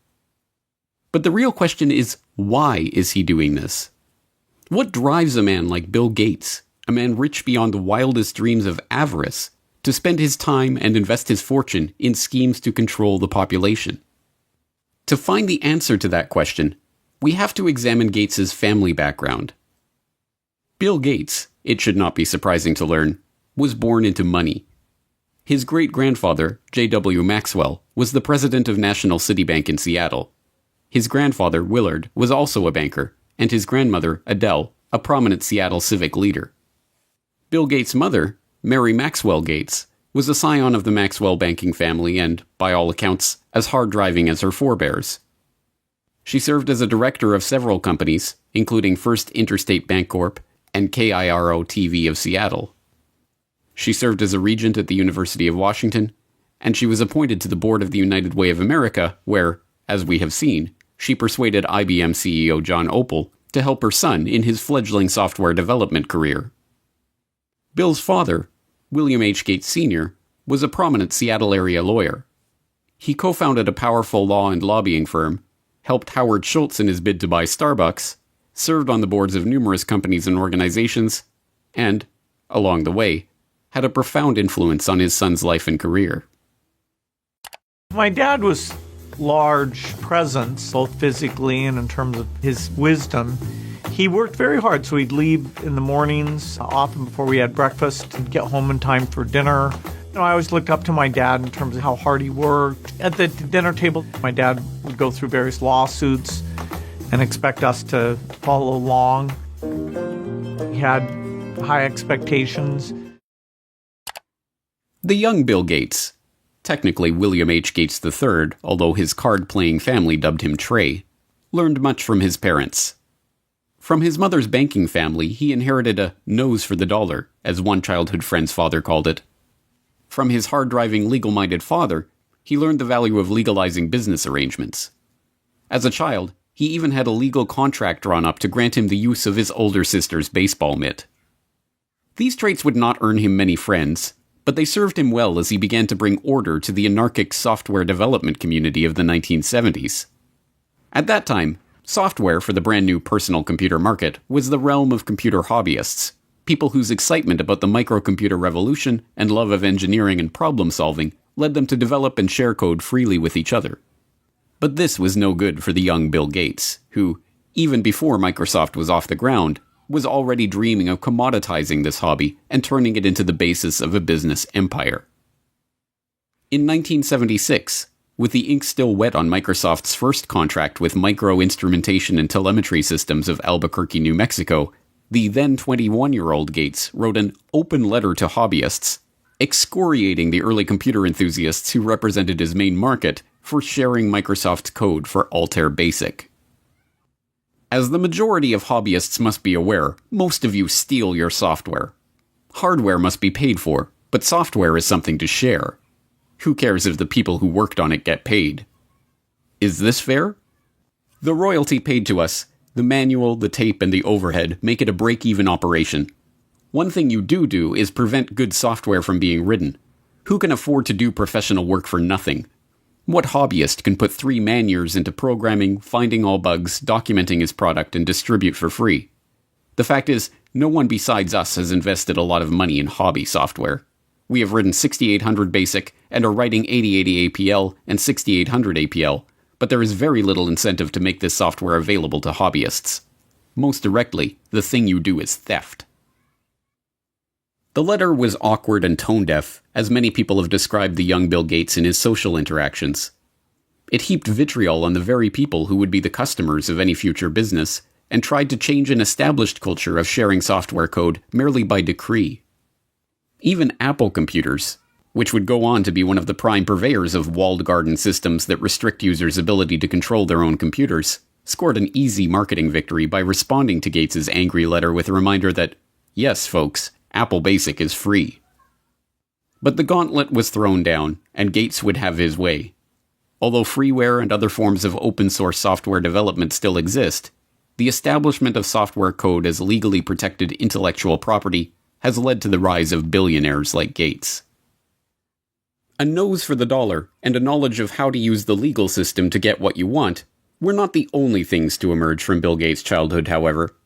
But the real question is, why is he doing this? What drives a man like Bill Gates, a man rich beyond the wildest dreams of avarice, to spend his time and invest his fortune in schemes to control the population? To find the answer to that question, we have to examine Gates's family background. Bill Gates, it should not be surprising to learn, was born into money. His great-grandfather, J.W. Maxwell, was the president of National City Bank in Seattle. His grandfather, Willard, was also a banker, and his grandmother, Adele, a prominent Seattle civic leader. Bill Gates' mother, Mary Maxwell Gates, was a scion of the Maxwell banking family and, by all accounts, as hard-driving as her forebears. She served as a director of several companies, including First Interstate Bancorp and KIRO-TV of Seattle. She served as a regent at the University of Washington, and she was appointed to the board of the United Way of America, where, as we have seen, she persuaded IBM CEO John Opel to help her son in his fledgling software development career. Bill's father, William H. Gates Sr., was a prominent Seattle area lawyer. He co-founded a powerful law and lobbying firm, helped Howard Schultz in his bid to buy Starbucks, served on the boards of numerous companies and organizations, and, along the way, had a profound influence on his son's life and career. My dad was large presence, both physically and in terms of his wisdom. He worked very hard, so he'd leave in the mornings, often before we had breakfast, and get home in time for dinner. I always looked up to my dad in terms of how hard he worked. At the dinner table, my dad would go through various lawsuits and expect us to follow along. He had high expectations. The young Bill Gates, technically William H. Gates III, although his card-playing family dubbed him Trey, learned much from his parents. From his mother's banking family, he inherited a nose for the dollar, as one childhood friend's father called it. From his hard-driving, legal-minded father, he learned the value of legalizing business arrangements. As a child, he even had a legal contract drawn up to grant him the use of his older sister's baseball mitt. These traits would not earn him many friends, but they served him well as he began to bring order to the anarchic software development community of the 1970s. At that time, software for the brand new personal computer market was the realm of computer hobbyists, people whose excitement about the microcomputer revolution and love of engineering and problem-solving led them to develop and share code freely with each other. But this was no good for the young Bill Gates, who, even before Microsoft was off the ground, was already dreaming of commoditizing this hobby and turning it into the basis of a business empire. In 1976, with the ink still wet on Microsoft's first contract with Micro Instrumentation and Telemetry Systems of Albuquerque, New Mexico, the then 21-year-old Gates wrote an open letter to hobbyists, excoriating the early computer enthusiasts who represented his main market for sharing Microsoft's code for Altair Basic. As the majority of hobbyists must be aware, most of you steal your software. Hardware must be paid for, but software is something to share. Who cares if the people who worked on it get paid? Is this fair? The royalty paid to us, the manual, the tape, and the overhead make it a break-even operation. One thing you do is prevent good software from being written. Who can afford to do professional work for nothing? What hobbyist can put 3 man-years into programming, finding all bugs, documenting his product, and distribute for free? The fact is, no one besides us has invested a lot of money in hobby software. We have written 6800 BASIC and are writing 8080 APL and 6800 APL, but there is very little incentive to make this software available to hobbyists. Most directly, the thing you do is theft. The letter was awkward and tone-deaf, as many people have described the young Bill Gates in his social interactions. It heaped vitriol on the very people who would be the customers of any future business, and tried to change an established culture of sharing software code merely by decree. Even Apple computers, which would go on to be one of the prime purveyors of walled garden systems that restrict users' ability to control their own computers, scored an easy marketing victory by responding to Gates's angry letter with a reminder that, yes, folks, Apple Basic is free. But the gauntlet was thrown down, and Gates would have his way. Although freeware and other forms of open-source software development still exist, the establishment of software code as legally protected intellectual property has led to the rise of billionaires like Gates. A nose for the dollar and a knowledge of how to use the legal system to get what you want were not the only things to emerge from Bill Gates' childhood, however.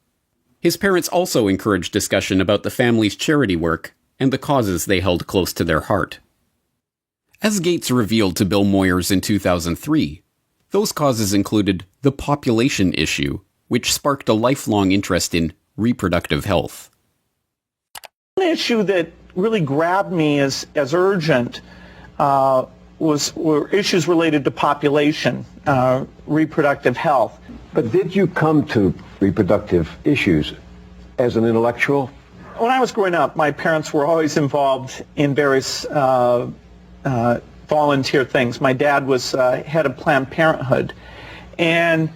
His parents also encouraged discussion about the family's charity work and the causes they held close to their heart. As Gates revealed to Bill Moyers in 2003, those causes included the population issue, which sparked a lifelong interest in reproductive health. One issue that really grabbed me as urgent were issues related to population, reproductive health. But did you come to reproductive issues as an intellectual? When I was growing up, my parents were always involved in various volunteer things. My dad was head of Planned Parenthood, and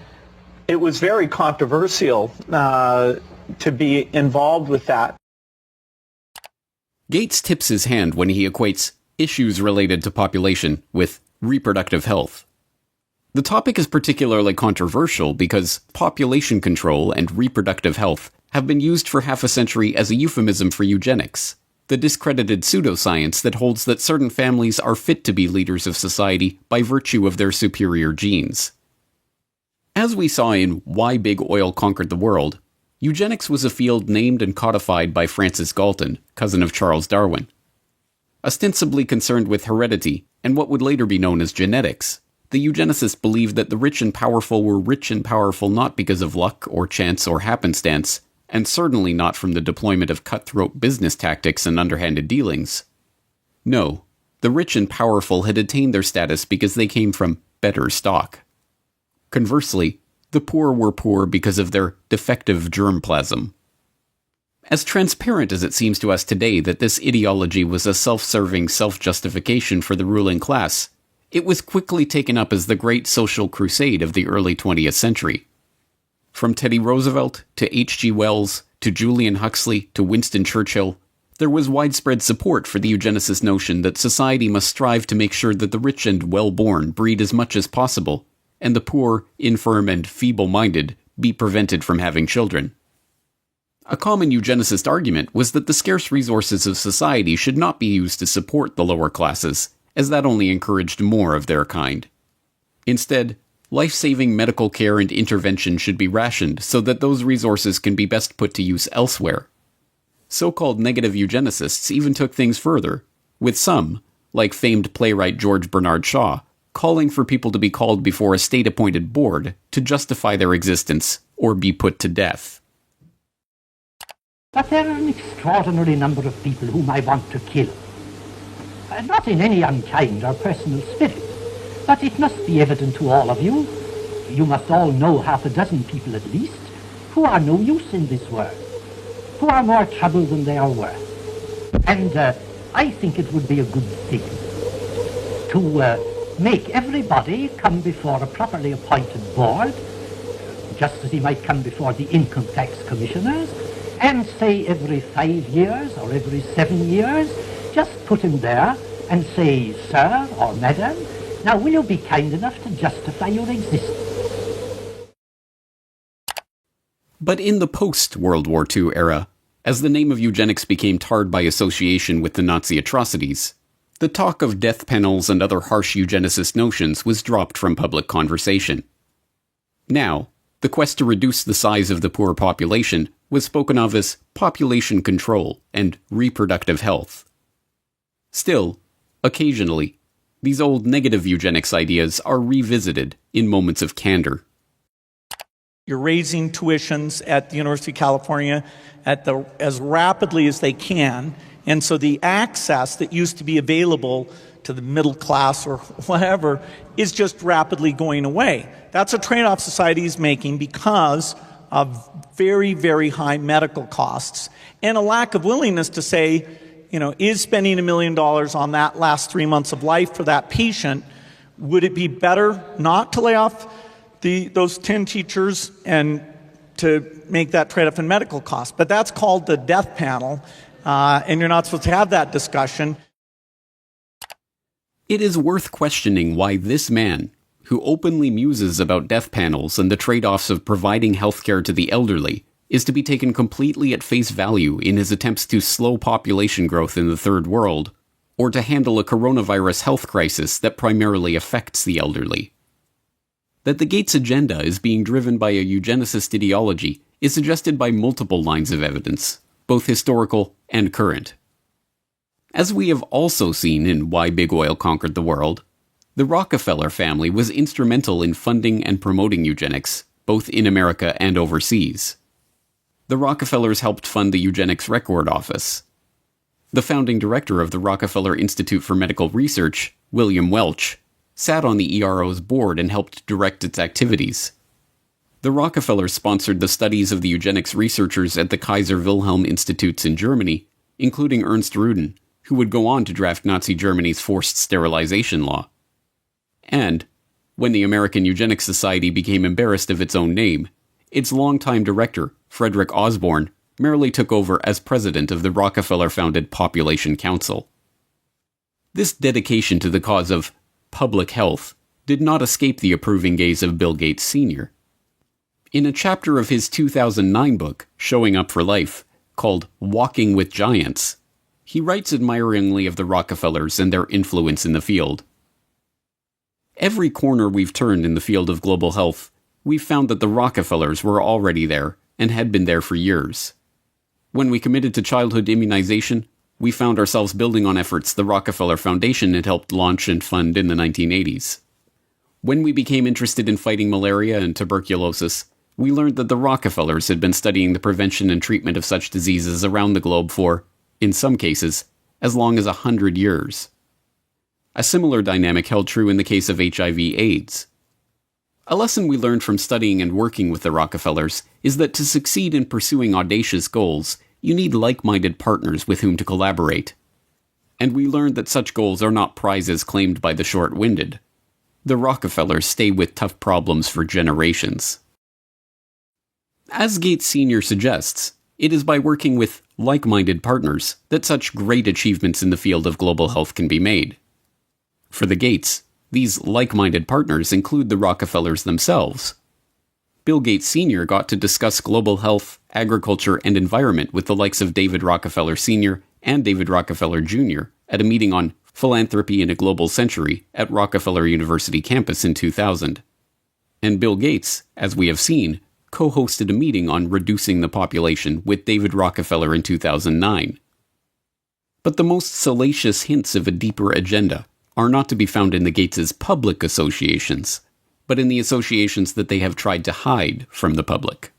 it was very controversial to be involved with that. Gates tips his hand when he equates issues related to population with reproductive health. The topic is particularly controversial because population control and reproductive health have been used for half a century as a euphemism for eugenics, the discredited pseudoscience that holds that certain families are fit to be leaders of society by virtue of their superior genes. As we saw in Why Big Oil Conquered the World, eugenics was a field named and codified by Francis Galton, cousin of Charles Darwin. Ostensibly concerned with heredity and what would later be known as genetics, the eugenicists believed that the rich and powerful were rich and powerful not because of luck or chance or happenstance, and certainly not from the deployment of cutthroat business tactics and underhanded dealings. No, the rich and powerful had attained their status because they came from better stock. Conversely, the poor were poor because of their defective germplasm. As transparent as it seems to us today that this ideology was a self-serving self-justification for the ruling class, it was quickly taken up as the great social crusade of the early 20th century. From Teddy Roosevelt to H.G. Wells to Julian Huxley to Winston Churchill, there was widespread support for the eugenicist notion that society must strive to make sure that the rich and well-born breed as much as possible, and the poor, infirm, and feeble-minded be prevented from having children. A common eugenicist argument was that the scarce resources of society should not be used to support the lower classes, as that only encouraged more of their kind. Instead, life-saving medical care and intervention should be rationed so that those resources can be best put to use elsewhere. So-called negative eugenicists even took things further, with some, like famed playwright George Bernard Shaw, calling for people to be called before a state-appointed board to justify their existence or be put to death. But there are an extraordinary number of people whom I want to kill. Not in any unkind or personal spirit, but it must be evident to all of you, you must all know half a dozen people at least, who are no use in this world, who are more trouble than they are worth. And I think it would be a good thing to make everybody come before a properly appointed board, just as he might come before the income tax commissioners, and say every 5 years or every 7 years, just put him there and say, "Sir or Madam, now will you be kind enough to justify your existence?" But in the post-World War II era, as the name of eugenics became tarred by association with the Nazi atrocities, the talk of death panels and other harsh eugenicist notions was dropped from public conversation. Now, the quest to reduce the size of the poor population was spoken of as population control and reproductive health. Still, occasionally, these old negative eugenics ideas are revisited in moments of candor. You're raising tuitions at the University of California as rapidly as they can, and so the access that used to be available to the middle class or whatever is just rapidly going away. That's a trade-off society is making because of very, very high medical costs and a lack of willingness to say, is spending $1 million on that last 3 months of life for that patient, would it be better not to lay off those 10 teachers and to make that trade-off in medical costs? But that's called the death panel, and you're not supposed to have that discussion. It is worth questioning why this man, who openly muses about death panels and the trade-offs of providing healthcare to the elderly, is to be taken completely at face value in his attempts to slow population growth in the Third World, or to handle a coronavirus health crisis that primarily affects the elderly. That the Gates agenda is being driven by a eugenicist ideology is suggested by multiple lines of evidence, both historical and current. As we have also seen in Why Big Oil Conquered the World, the Rockefeller family was instrumental in funding and promoting eugenics, both in America and overseas. The Rockefellers helped fund the Eugenics Record Office. The founding director of the Rockefeller Institute for Medical Research, William Welch, sat on the ERO's board and helped direct its activities. The Rockefellers sponsored the studies of the eugenics researchers at the Kaiser Wilhelm Institutes in Germany, including Ernst Rudin, who would go on to draft Nazi Germany's forced sterilization law. And, when the American Eugenics Society became embarrassed of its own name, its longtime director, Frederick Osborne, merely took over as president of the Rockefeller-founded Population Council. This dedication to the cause of public health did not escape the approving gaze of Bill Gates Sr. In a chapter of his 2009 book, Showing Up for Life, called Walking with Giants, he writes admiringly of the Rockefellers and their influence in the field. Every corner we've turned in the field of global health, we've found that the Rockefellers were already there and had been there for years. When we committed to childhood immunization, we found ourselves building on efforts the Rockefeller Foundation had helped launch and fund in the 1980s. When we became interested in fighting malaria and tuberculosis, we learned that the Rockefellers had been studying the prevention and treatment of such diseases around the globe for, in some cases, as long as 100 years. A similar dynamic held true in the case of HIV/AIDS. A lesson we learned from studying and working with the Rockefellers is that to succeed in pursuing audacious goals, you need like-minded partners with whom to collaborate. And we learned that such goals are not prizes claimed by the short-winded. The Rockefellers stay with tough problems for generations. As Gates Sr. suggests, it is by working with like-minded partners that such great achievements in the field of global health can be made. For the Gates, these like-minded partners include the Rockefellers themselves. Bill Gates Sr. got to discuss global health, agriculture, and environment with the likes of David Rockefeller Sr. and David Rockefeller Jr. at a meeting on Philanthropy in a Global Century at Rockefeller University campus in 2000. And Bill Gates, as we have seen, co-hosted a meeting on reducing the population with David Rockefeller in 2009. But the most salacious hints of a deeper agenda are not to be found in the Gates' public associations, but in the associations that they have tried to hide from the public.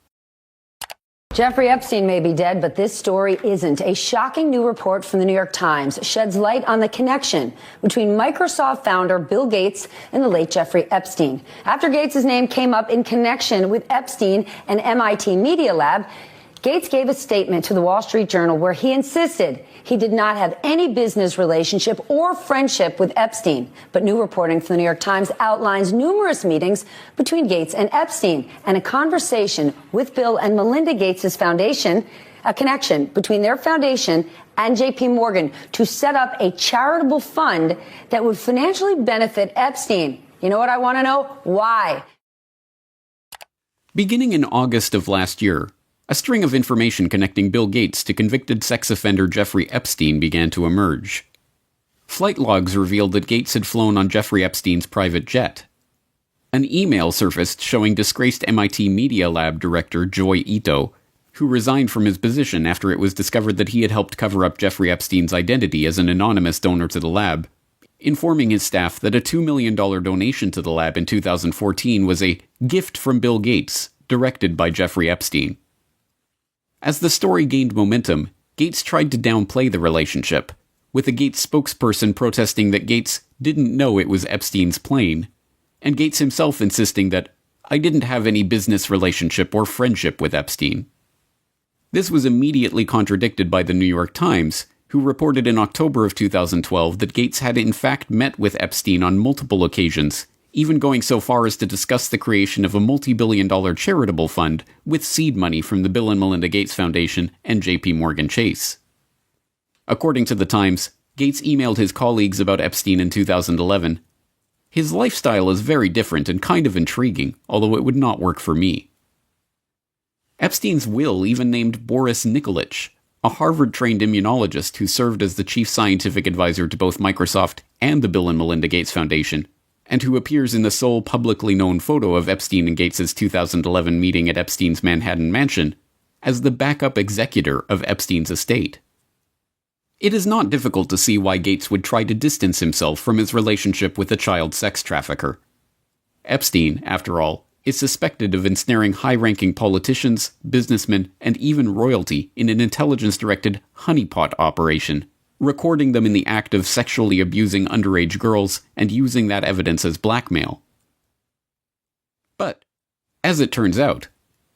Jeffrey Epstein may be dead, but this story isn't. A shocking new report from the New York Times sheds light on the connection between Microsoft founder Bill Gates and the late Jeffrey Epstein. After Gates' name came up in connection with Epstein and MIT Media Lab, Gates gave a statement to the Wall Street Journal where he insisted he did not have any business relationship or friendship with Epstein. But new reporting from the New York Times outlines numerous meetings between Gates and Epstein and a conversation with Bill and Melinda Gates' foundation, a connection between their foundation and J.P. Morgan to set up a charitable fund that would financially benefit Epstein. You know what I want to know? Why? Beginning in August of last year, a string of information connecting Bill Gates to convicted sex offender Jeffrey Epstein began to emerge. Flight logs revealed that Gates had flown on Jeffrey Epstein's private jet. An email surfaced showing disgraced MIT Media Lab director Joy Ito, who resigned from his position after it was discovered that he had helped cover up Jeffrey Epstein's identity as an anonymous donor to the lab, informing his staff that a $2 million donation to the lab in 2014 was a gift from Bill Gates, directed by Jeffrey Epstein. As the story gained momentum, Gates tried to downplay the relationship, with a Gates spokesperson protesting that Gates didn't know it was Epstein's plane, and Gates himself insisting that, "I didn't have any business relationship or friendship with Epstein." This was immediately contradicted by the New York Times, who reported in October of 2012 that Gates had in fact met with Epstein on multiple occasions, even going so far as to discuss the creation of a multi-billion-dollar charitable fund with seed money from the Bill and Melinda Gates Foundation and J.P. Morgan Chase. According to the Times, Gates emailed his colleagues about Epstein in 2011. "His lifestyle is very different and kind of intriguing, although it would not work for me." Epstein's will even named Boris Nikolic, a Harvard-trained immunologist who served as the chief scientific advisor to both Microsoft and the Bill and Melinda Gates Foundation, and who appears in the sole publicly known photo of Epstein and Gates' 2011 meeting at Epstein's Manhattan mansion, as the backup executor of Epstein's estate. It is not difficult to see why Gates would try to distance himself from his relationship with a child sex trafficker. Epstein, after all, is suspected of ensnaring high-ranking politicians, businessmen, and even royalty in an intelligence-directed honeypot operation, recording them in the act of sexually abusing underage girls and using that evidence as blackmail. But, as it turns out,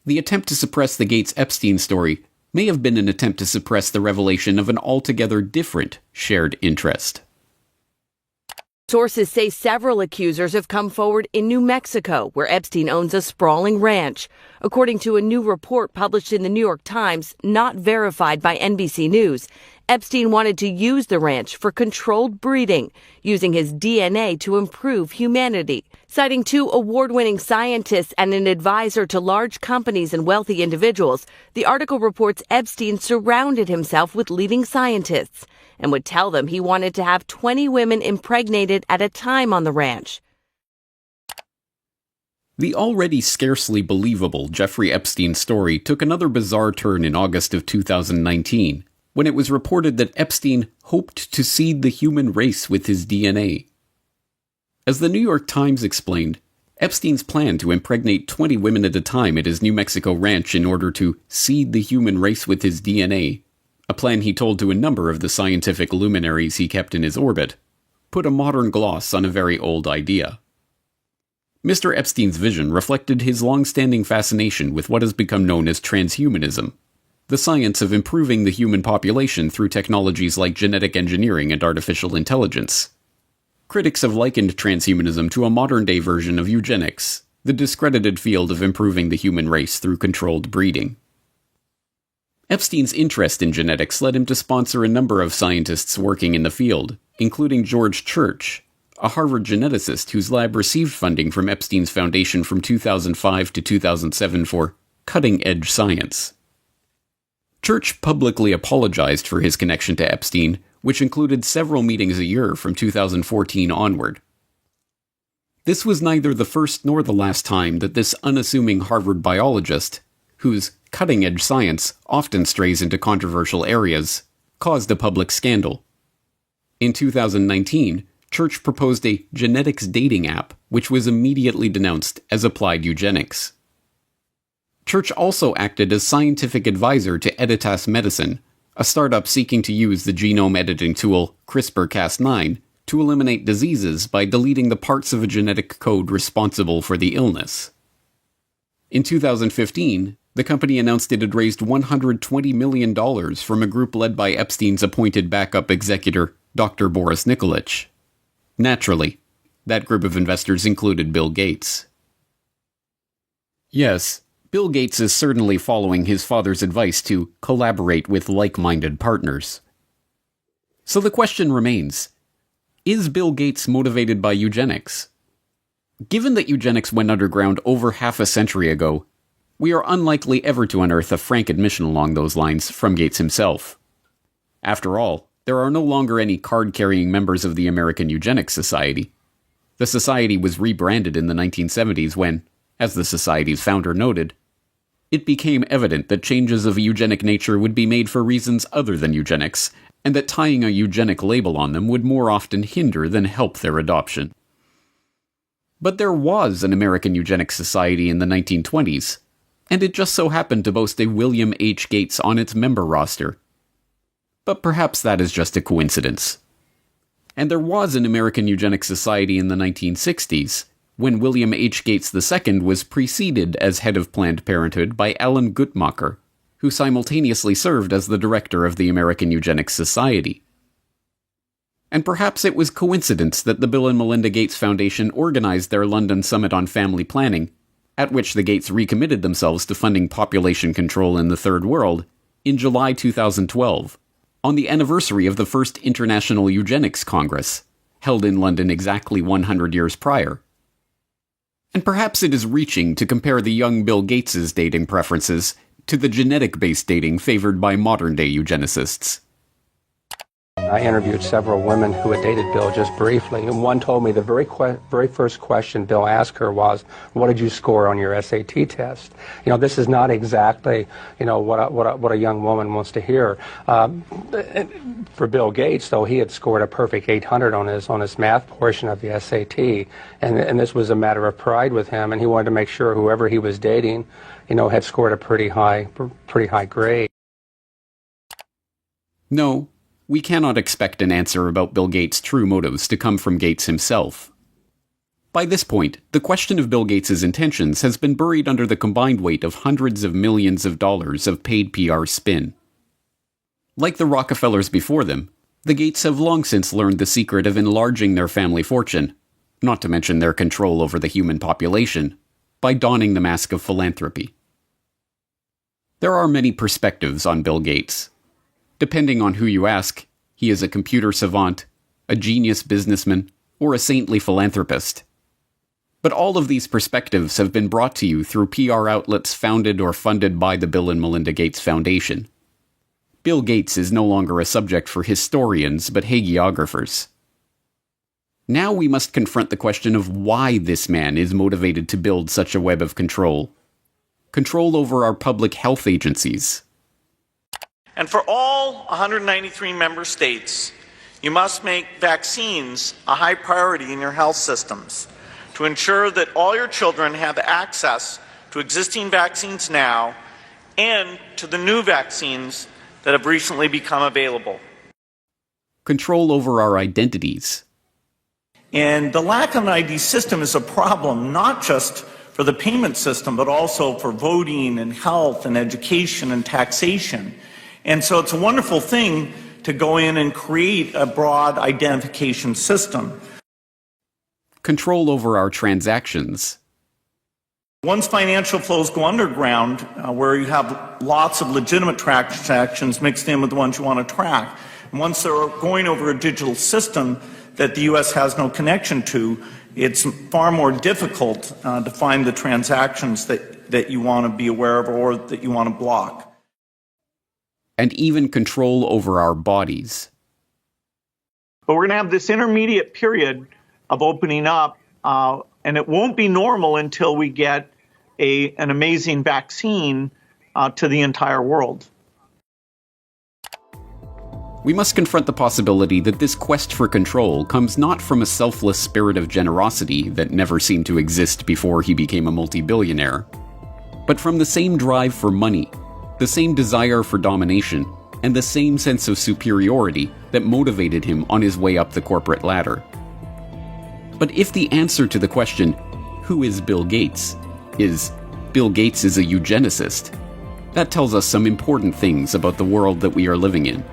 the attempt to suppress the Gates-Epstein story may have been an attempt to suppress the revelation of an altogether different shared interest. Sources say several accusers have come forward in New Mexico, where Epstein owns a sprawling ranch. According to a new report published in the New York Times, not verified by NBC News, Epstein wanted to use the ranch for controlled breeding, using his DNA to improve humanity. Citing 2 award-winning scientists and an advisor to large companies and wealthy individuals, the article reports Epstein surrounded himself with leading scientists and would tell them he wanted to have 20 women impregnated at a time on the ranch. The already scarcely believable Jeffrey Epstein story took another bizarre turn in August of 2019, when it was reported that Epstein hoped to seed the human race with his DNA. As the New York Times explained, Epstein's plan to impregnate 20 women at a time at his New Mexico ranch in order to seed the human race with his DNA, a plan he told to a number of the scientific luminaries he kept in his orbit, put a modern gloss on a very old idea. Mr. Epstein's vision reflected his long-standing fascination with what has become known as transhumanism, the science of improving the human population through technologies like genetic engineering and artificial intelligence. Critics have likened transhumanism to a modern-day version of eugenics, the discredited field of improving the human race through controlled breeding. Epstein's interest in genetics led him to sponsor a number of scientists working in the field, including George Church, a Harvard geneticist whose lab received funding from Epstein's foundation from 2005 to 2007 for cutting-edge science. Church publicly apologized for his connection to Epstein, which included several meetings a year from 2014 onward. This was neither the first nor the last time that this unassuming Harvard biologist, whose cutting-edge science often strays into controversial areas, caused a public scandal. In 2019, Church proposed a genetics dating app, which was immediately denounced as applied eugenics. Church also acted as scientific advisor to Editas Medicine, a startup seeking to use the genome editing tool CRISPR-Cas9 to eliminate diseases by deleting the parts of a genetic code responsible for the illness. In 2015, the company announced it had raised $120 million from a group led by Epstein's appointed backup executor, Dr. Boris Nikolic. Naturally, that group of investors included Bill Gates. Yes, Bill Gates is certainly following his father's advice to collaborate with like-minded partners. So the question remains, is Bill Gates motivated by eugenics? Given that eugenics went underground over half a century ago, we are unlikely ever to unearth a frank admission along those lines from Gates himself. After all, there are no longer any card-carrying members of the American Eugenics Society. The society was rebranded in the 1970s when, as the society's founder noted, it became evident that changes of a eugenic nature would be made for reasons other than eugenics, and that tying a eugenic label on them would more often hinder than help their adoption. But there was an American Eugenics Society in the 1920s, and it just so happened to boast a William H. Gates on its member roster. But perhaps that is just a coincidence. And there was an American Eugenics Society in the 1960s, when William H. Gates II was preceded as head of Planned Parenthood by Alan Guttmacher, who simultaneously served as the director of the American Eugenics Society. And perhaps it was coincidence that the Bill and Melinda Gates Foundation organized their London Summit on Family Planning, at which the Gates recommitted themselves to funding population control in the Third World, in July 2012, on the anniversary of the first International Eugenics Congress, held in London exactly 100 years prior. And perhaps it is reaching to compare the young Bill Gates' dating preferences to the genetic-based dating favored by modern-day eugenicists. I interviewed several women who had dated Bill just briefly, and one told me the very first question Bill asked her was, "What did you score on your SAT test?" You know, this is not exactly, you know, what a young woman wants to hear. For Bill Gates, though, he had scored a perfect 800 on his math portion of the SAT, and this was a matter of pride with him, and he wanted to make sure whoever he was dating, you know, had scored a pretty high grade. No, we cannot expect an answer about Bill Gates' true motives to come from Gates himself. By this point, the question of Bill Gates' intentions has been buried under the combined weight of hundreds of millions of dollars of paid PR spin. Like the Rockefellers before them, the Gates have long since learned the secret of enlarging their family fortune, not to mention their control over the human population, by donning the mask of philanthropy. There are many perspectives on Bill Gates. Depending on who you ask, he is a computer savant, a genius businessman, or a saintly philanthropist. But all of these perspectives have been brought to you through PR outlets founded or funded by the Bill and Melinda Gates Foundation. Bill Gates is no longer a subject for historians but hagiographers. Now we must confront the question of why this man is motivated to build such a web of control. Control over our public health agencies. And for all 193 member states, you must make vaccines a high priority in your health systems to ensure that all your children have access to existing vaccines now and to the new vaccines that have recently become available. Control over our identities. And the lack of an ID system is a problem, not just for the payment system, but also for voting and health and education and taxation. And so it's a wonderful thing to go in and create a broad identification system. Control over our transactions. Once financial flows go underground, where you have lots of legitimate transactions mixed in with the ones you want to track, and once they're going over a digital system that the U.S. has no connection to, it's far more difficult to find the transactions that you want to be aware of or that you want to block. And even control over our bodies. But we're going to have this intermediate period of opening up, and it won't be normal until we get an amazing vaccine to the entire world. We must confront the possibility that this quest for control comes not from a selfless spirit of generosity that never seemed to exist before he became a multi-billionaire, but from the same drive for money, the same desire for domination, and the same sense of superiority that motivated him on his way up the corporate ladder. But if the answer to the question, who is Bill Gates, is Bill Gates is a eugenicist, that tells us some important things about the world that we are living in.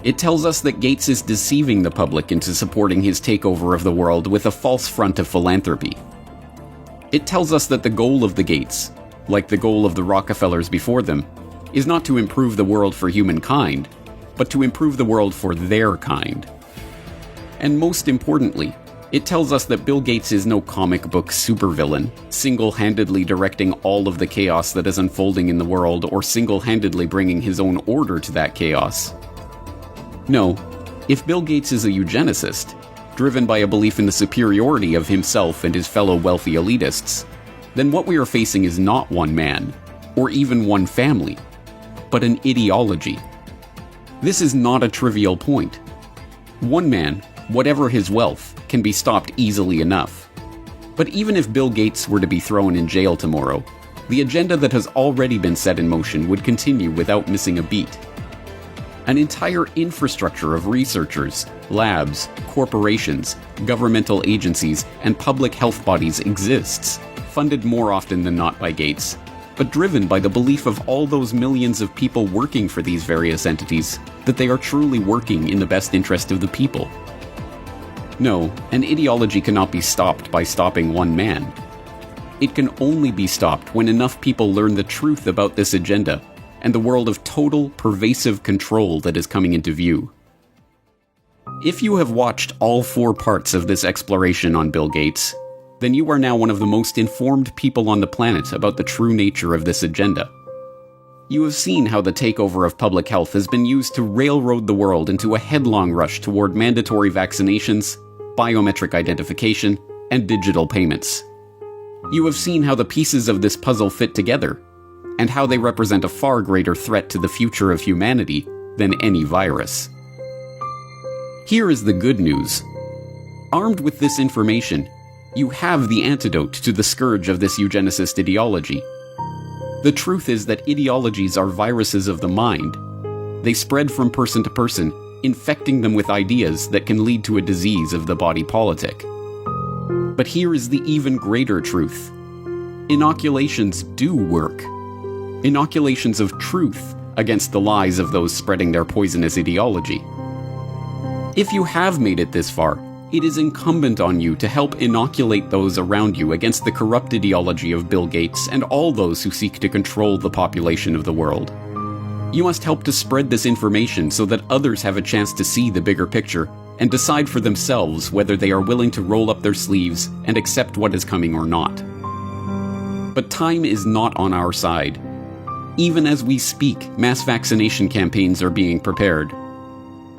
It tells us that Gates is deceiving the public into supporting his takeover of the world with a false front of philanthropy. It tells us that the goal of the Gates, like the goal of the Rockefellers before them, is not to improve the world for humankind, but to improve the world for their kind. And most importantly, it tells us that Bill Gates is no comic book supervillain, single-handedly directing all of the chaos that is unfolding in the world or single-handedly bringing his own order to that chaos. No, if Bill Gates is a eugenicist, driven by a belief in the superiority of himself and his fellow wealthy elitists, then what we are facing is not one man, or even one family, but an ideology. This is not a trivial point. One man, whatever his wealth, can be stopped easily enough. But even if Bill Gates were to be thrown in jail tomorrow, the agenda that has already been set in motion would continue without missing a beat. An entire infrastructure of researchers, labs, corporations, governmental agencies, and public health bodies exists, funded more often than not by Gates, but driven by the belief of all those millions of people working for these various entities that they are truly working in the best interest of the people. No, an ideology cannot be stopped by stopping one man. It can only be stopped when enough people learn the truth about this agenda and the world of total, pervasive control that is coming into view. If you have watched all 4 parts of this exploration on Bill Gates, then you are now one of the most informed people on the planet about the true nature of this agenda. You have seen how the takeover of public health has been used to railroad the world into a headlong rush toward mandatory vaccinations, biometric identification, and digital payments. You have seen how the pieces of this puzzle fit together, and how they represent a far greater threat to the future of humanity than any virus. Here is the good news. Armed with this information, you have the antidote to the scourge of this eugenicist ideology. The truth is that ideologies are viruses of the mind. They spread from person to person, infecting them with ideas that can lead to a disease of the body politic. But here is the even greater truth. Inoculations do work. Inoculations of truth against the lies of those spreading their poisonous ideology. If you have made it this far, it is incumbent on you to help inoculate those around you against the corrupt ideology of Bill Gates and all those who seek to control the population of the world. You must help to spread this information so that others have a chance to see the bigger picture and decide for themselves whether they are willing to roll up their sleeves and accept what is coming or not. But time is not on our side. Even as we speak, mass vaccination campaigns are being prepared.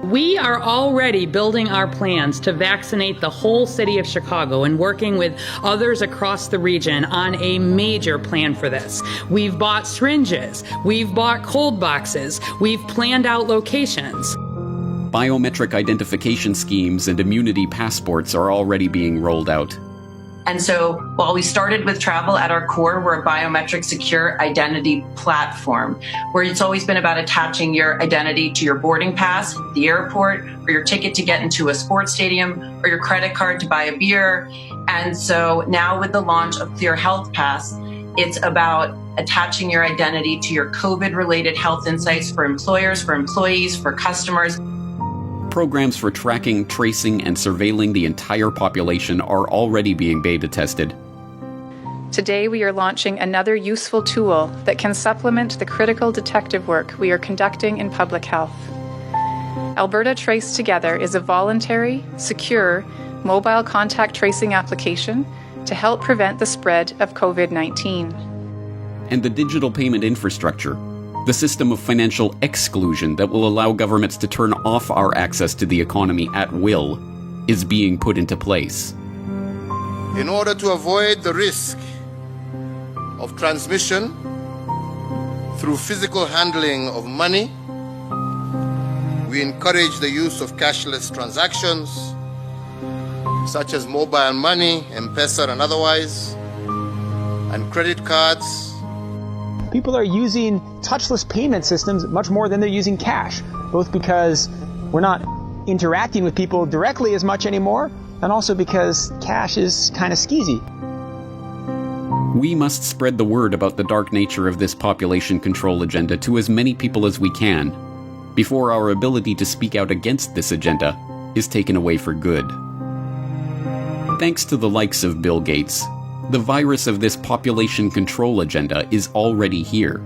We are already building our plans to vaccinate the whole city of Chicago and working with others across the region on a major plan for this. We've bought syringes, we've bought cold boxes, we've planned out locations. Biometric identification schemes and immunity passports are already being rolled out. And so while we started with travel at our core, we're a biometric secure identity platform where it's always been about attaching your identity to your boarding pass at the airport, or your ticket to get into a sports stadium, or your credit card to buy a beer. And so now with the launch of Clear Health Pass, it's about attaching your identity to your COVID-related health insights for employers, for employees, for customers. Programs for tracking, tracing, and surveilling the entire population are already being beta tested. Today we are launching another useful tool that can supplement the critical detective work we are conducting in public health. Alberta Trace Together is a voluntary, secure, mobile contact tracing application to help prevent the spread of COVID-19. And the digital payment infrastructure, the system of financial exclusion that will allow governments to turn off our access to the economy at will, is being put into place. In order to avoid the risk of transmission through physical handling of money, we encourage the use of cashless transactions, such as mobile money, M-Pesa and otherwise, and credit cards. People are using touchless payment systems much more than they're using cash, both because we're not interacting with people directly as much anymore, and also because cash is kind of skeezy. We must spread the word about the dark nature of this population control agenda to as many people as we can, before our ability to speak out against this agenda is taken away for good. Thanks to the likes of Bill Gates, the virus of this population control agenda is already here.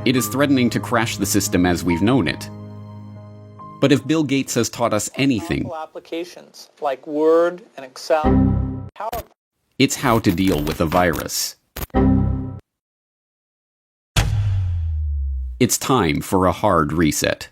It is threatening to crash the system as we've known it. But if Bill Gates has taught us anything, applications like Word and Excel, it's how to deal with a virus. It's time for a hard reset.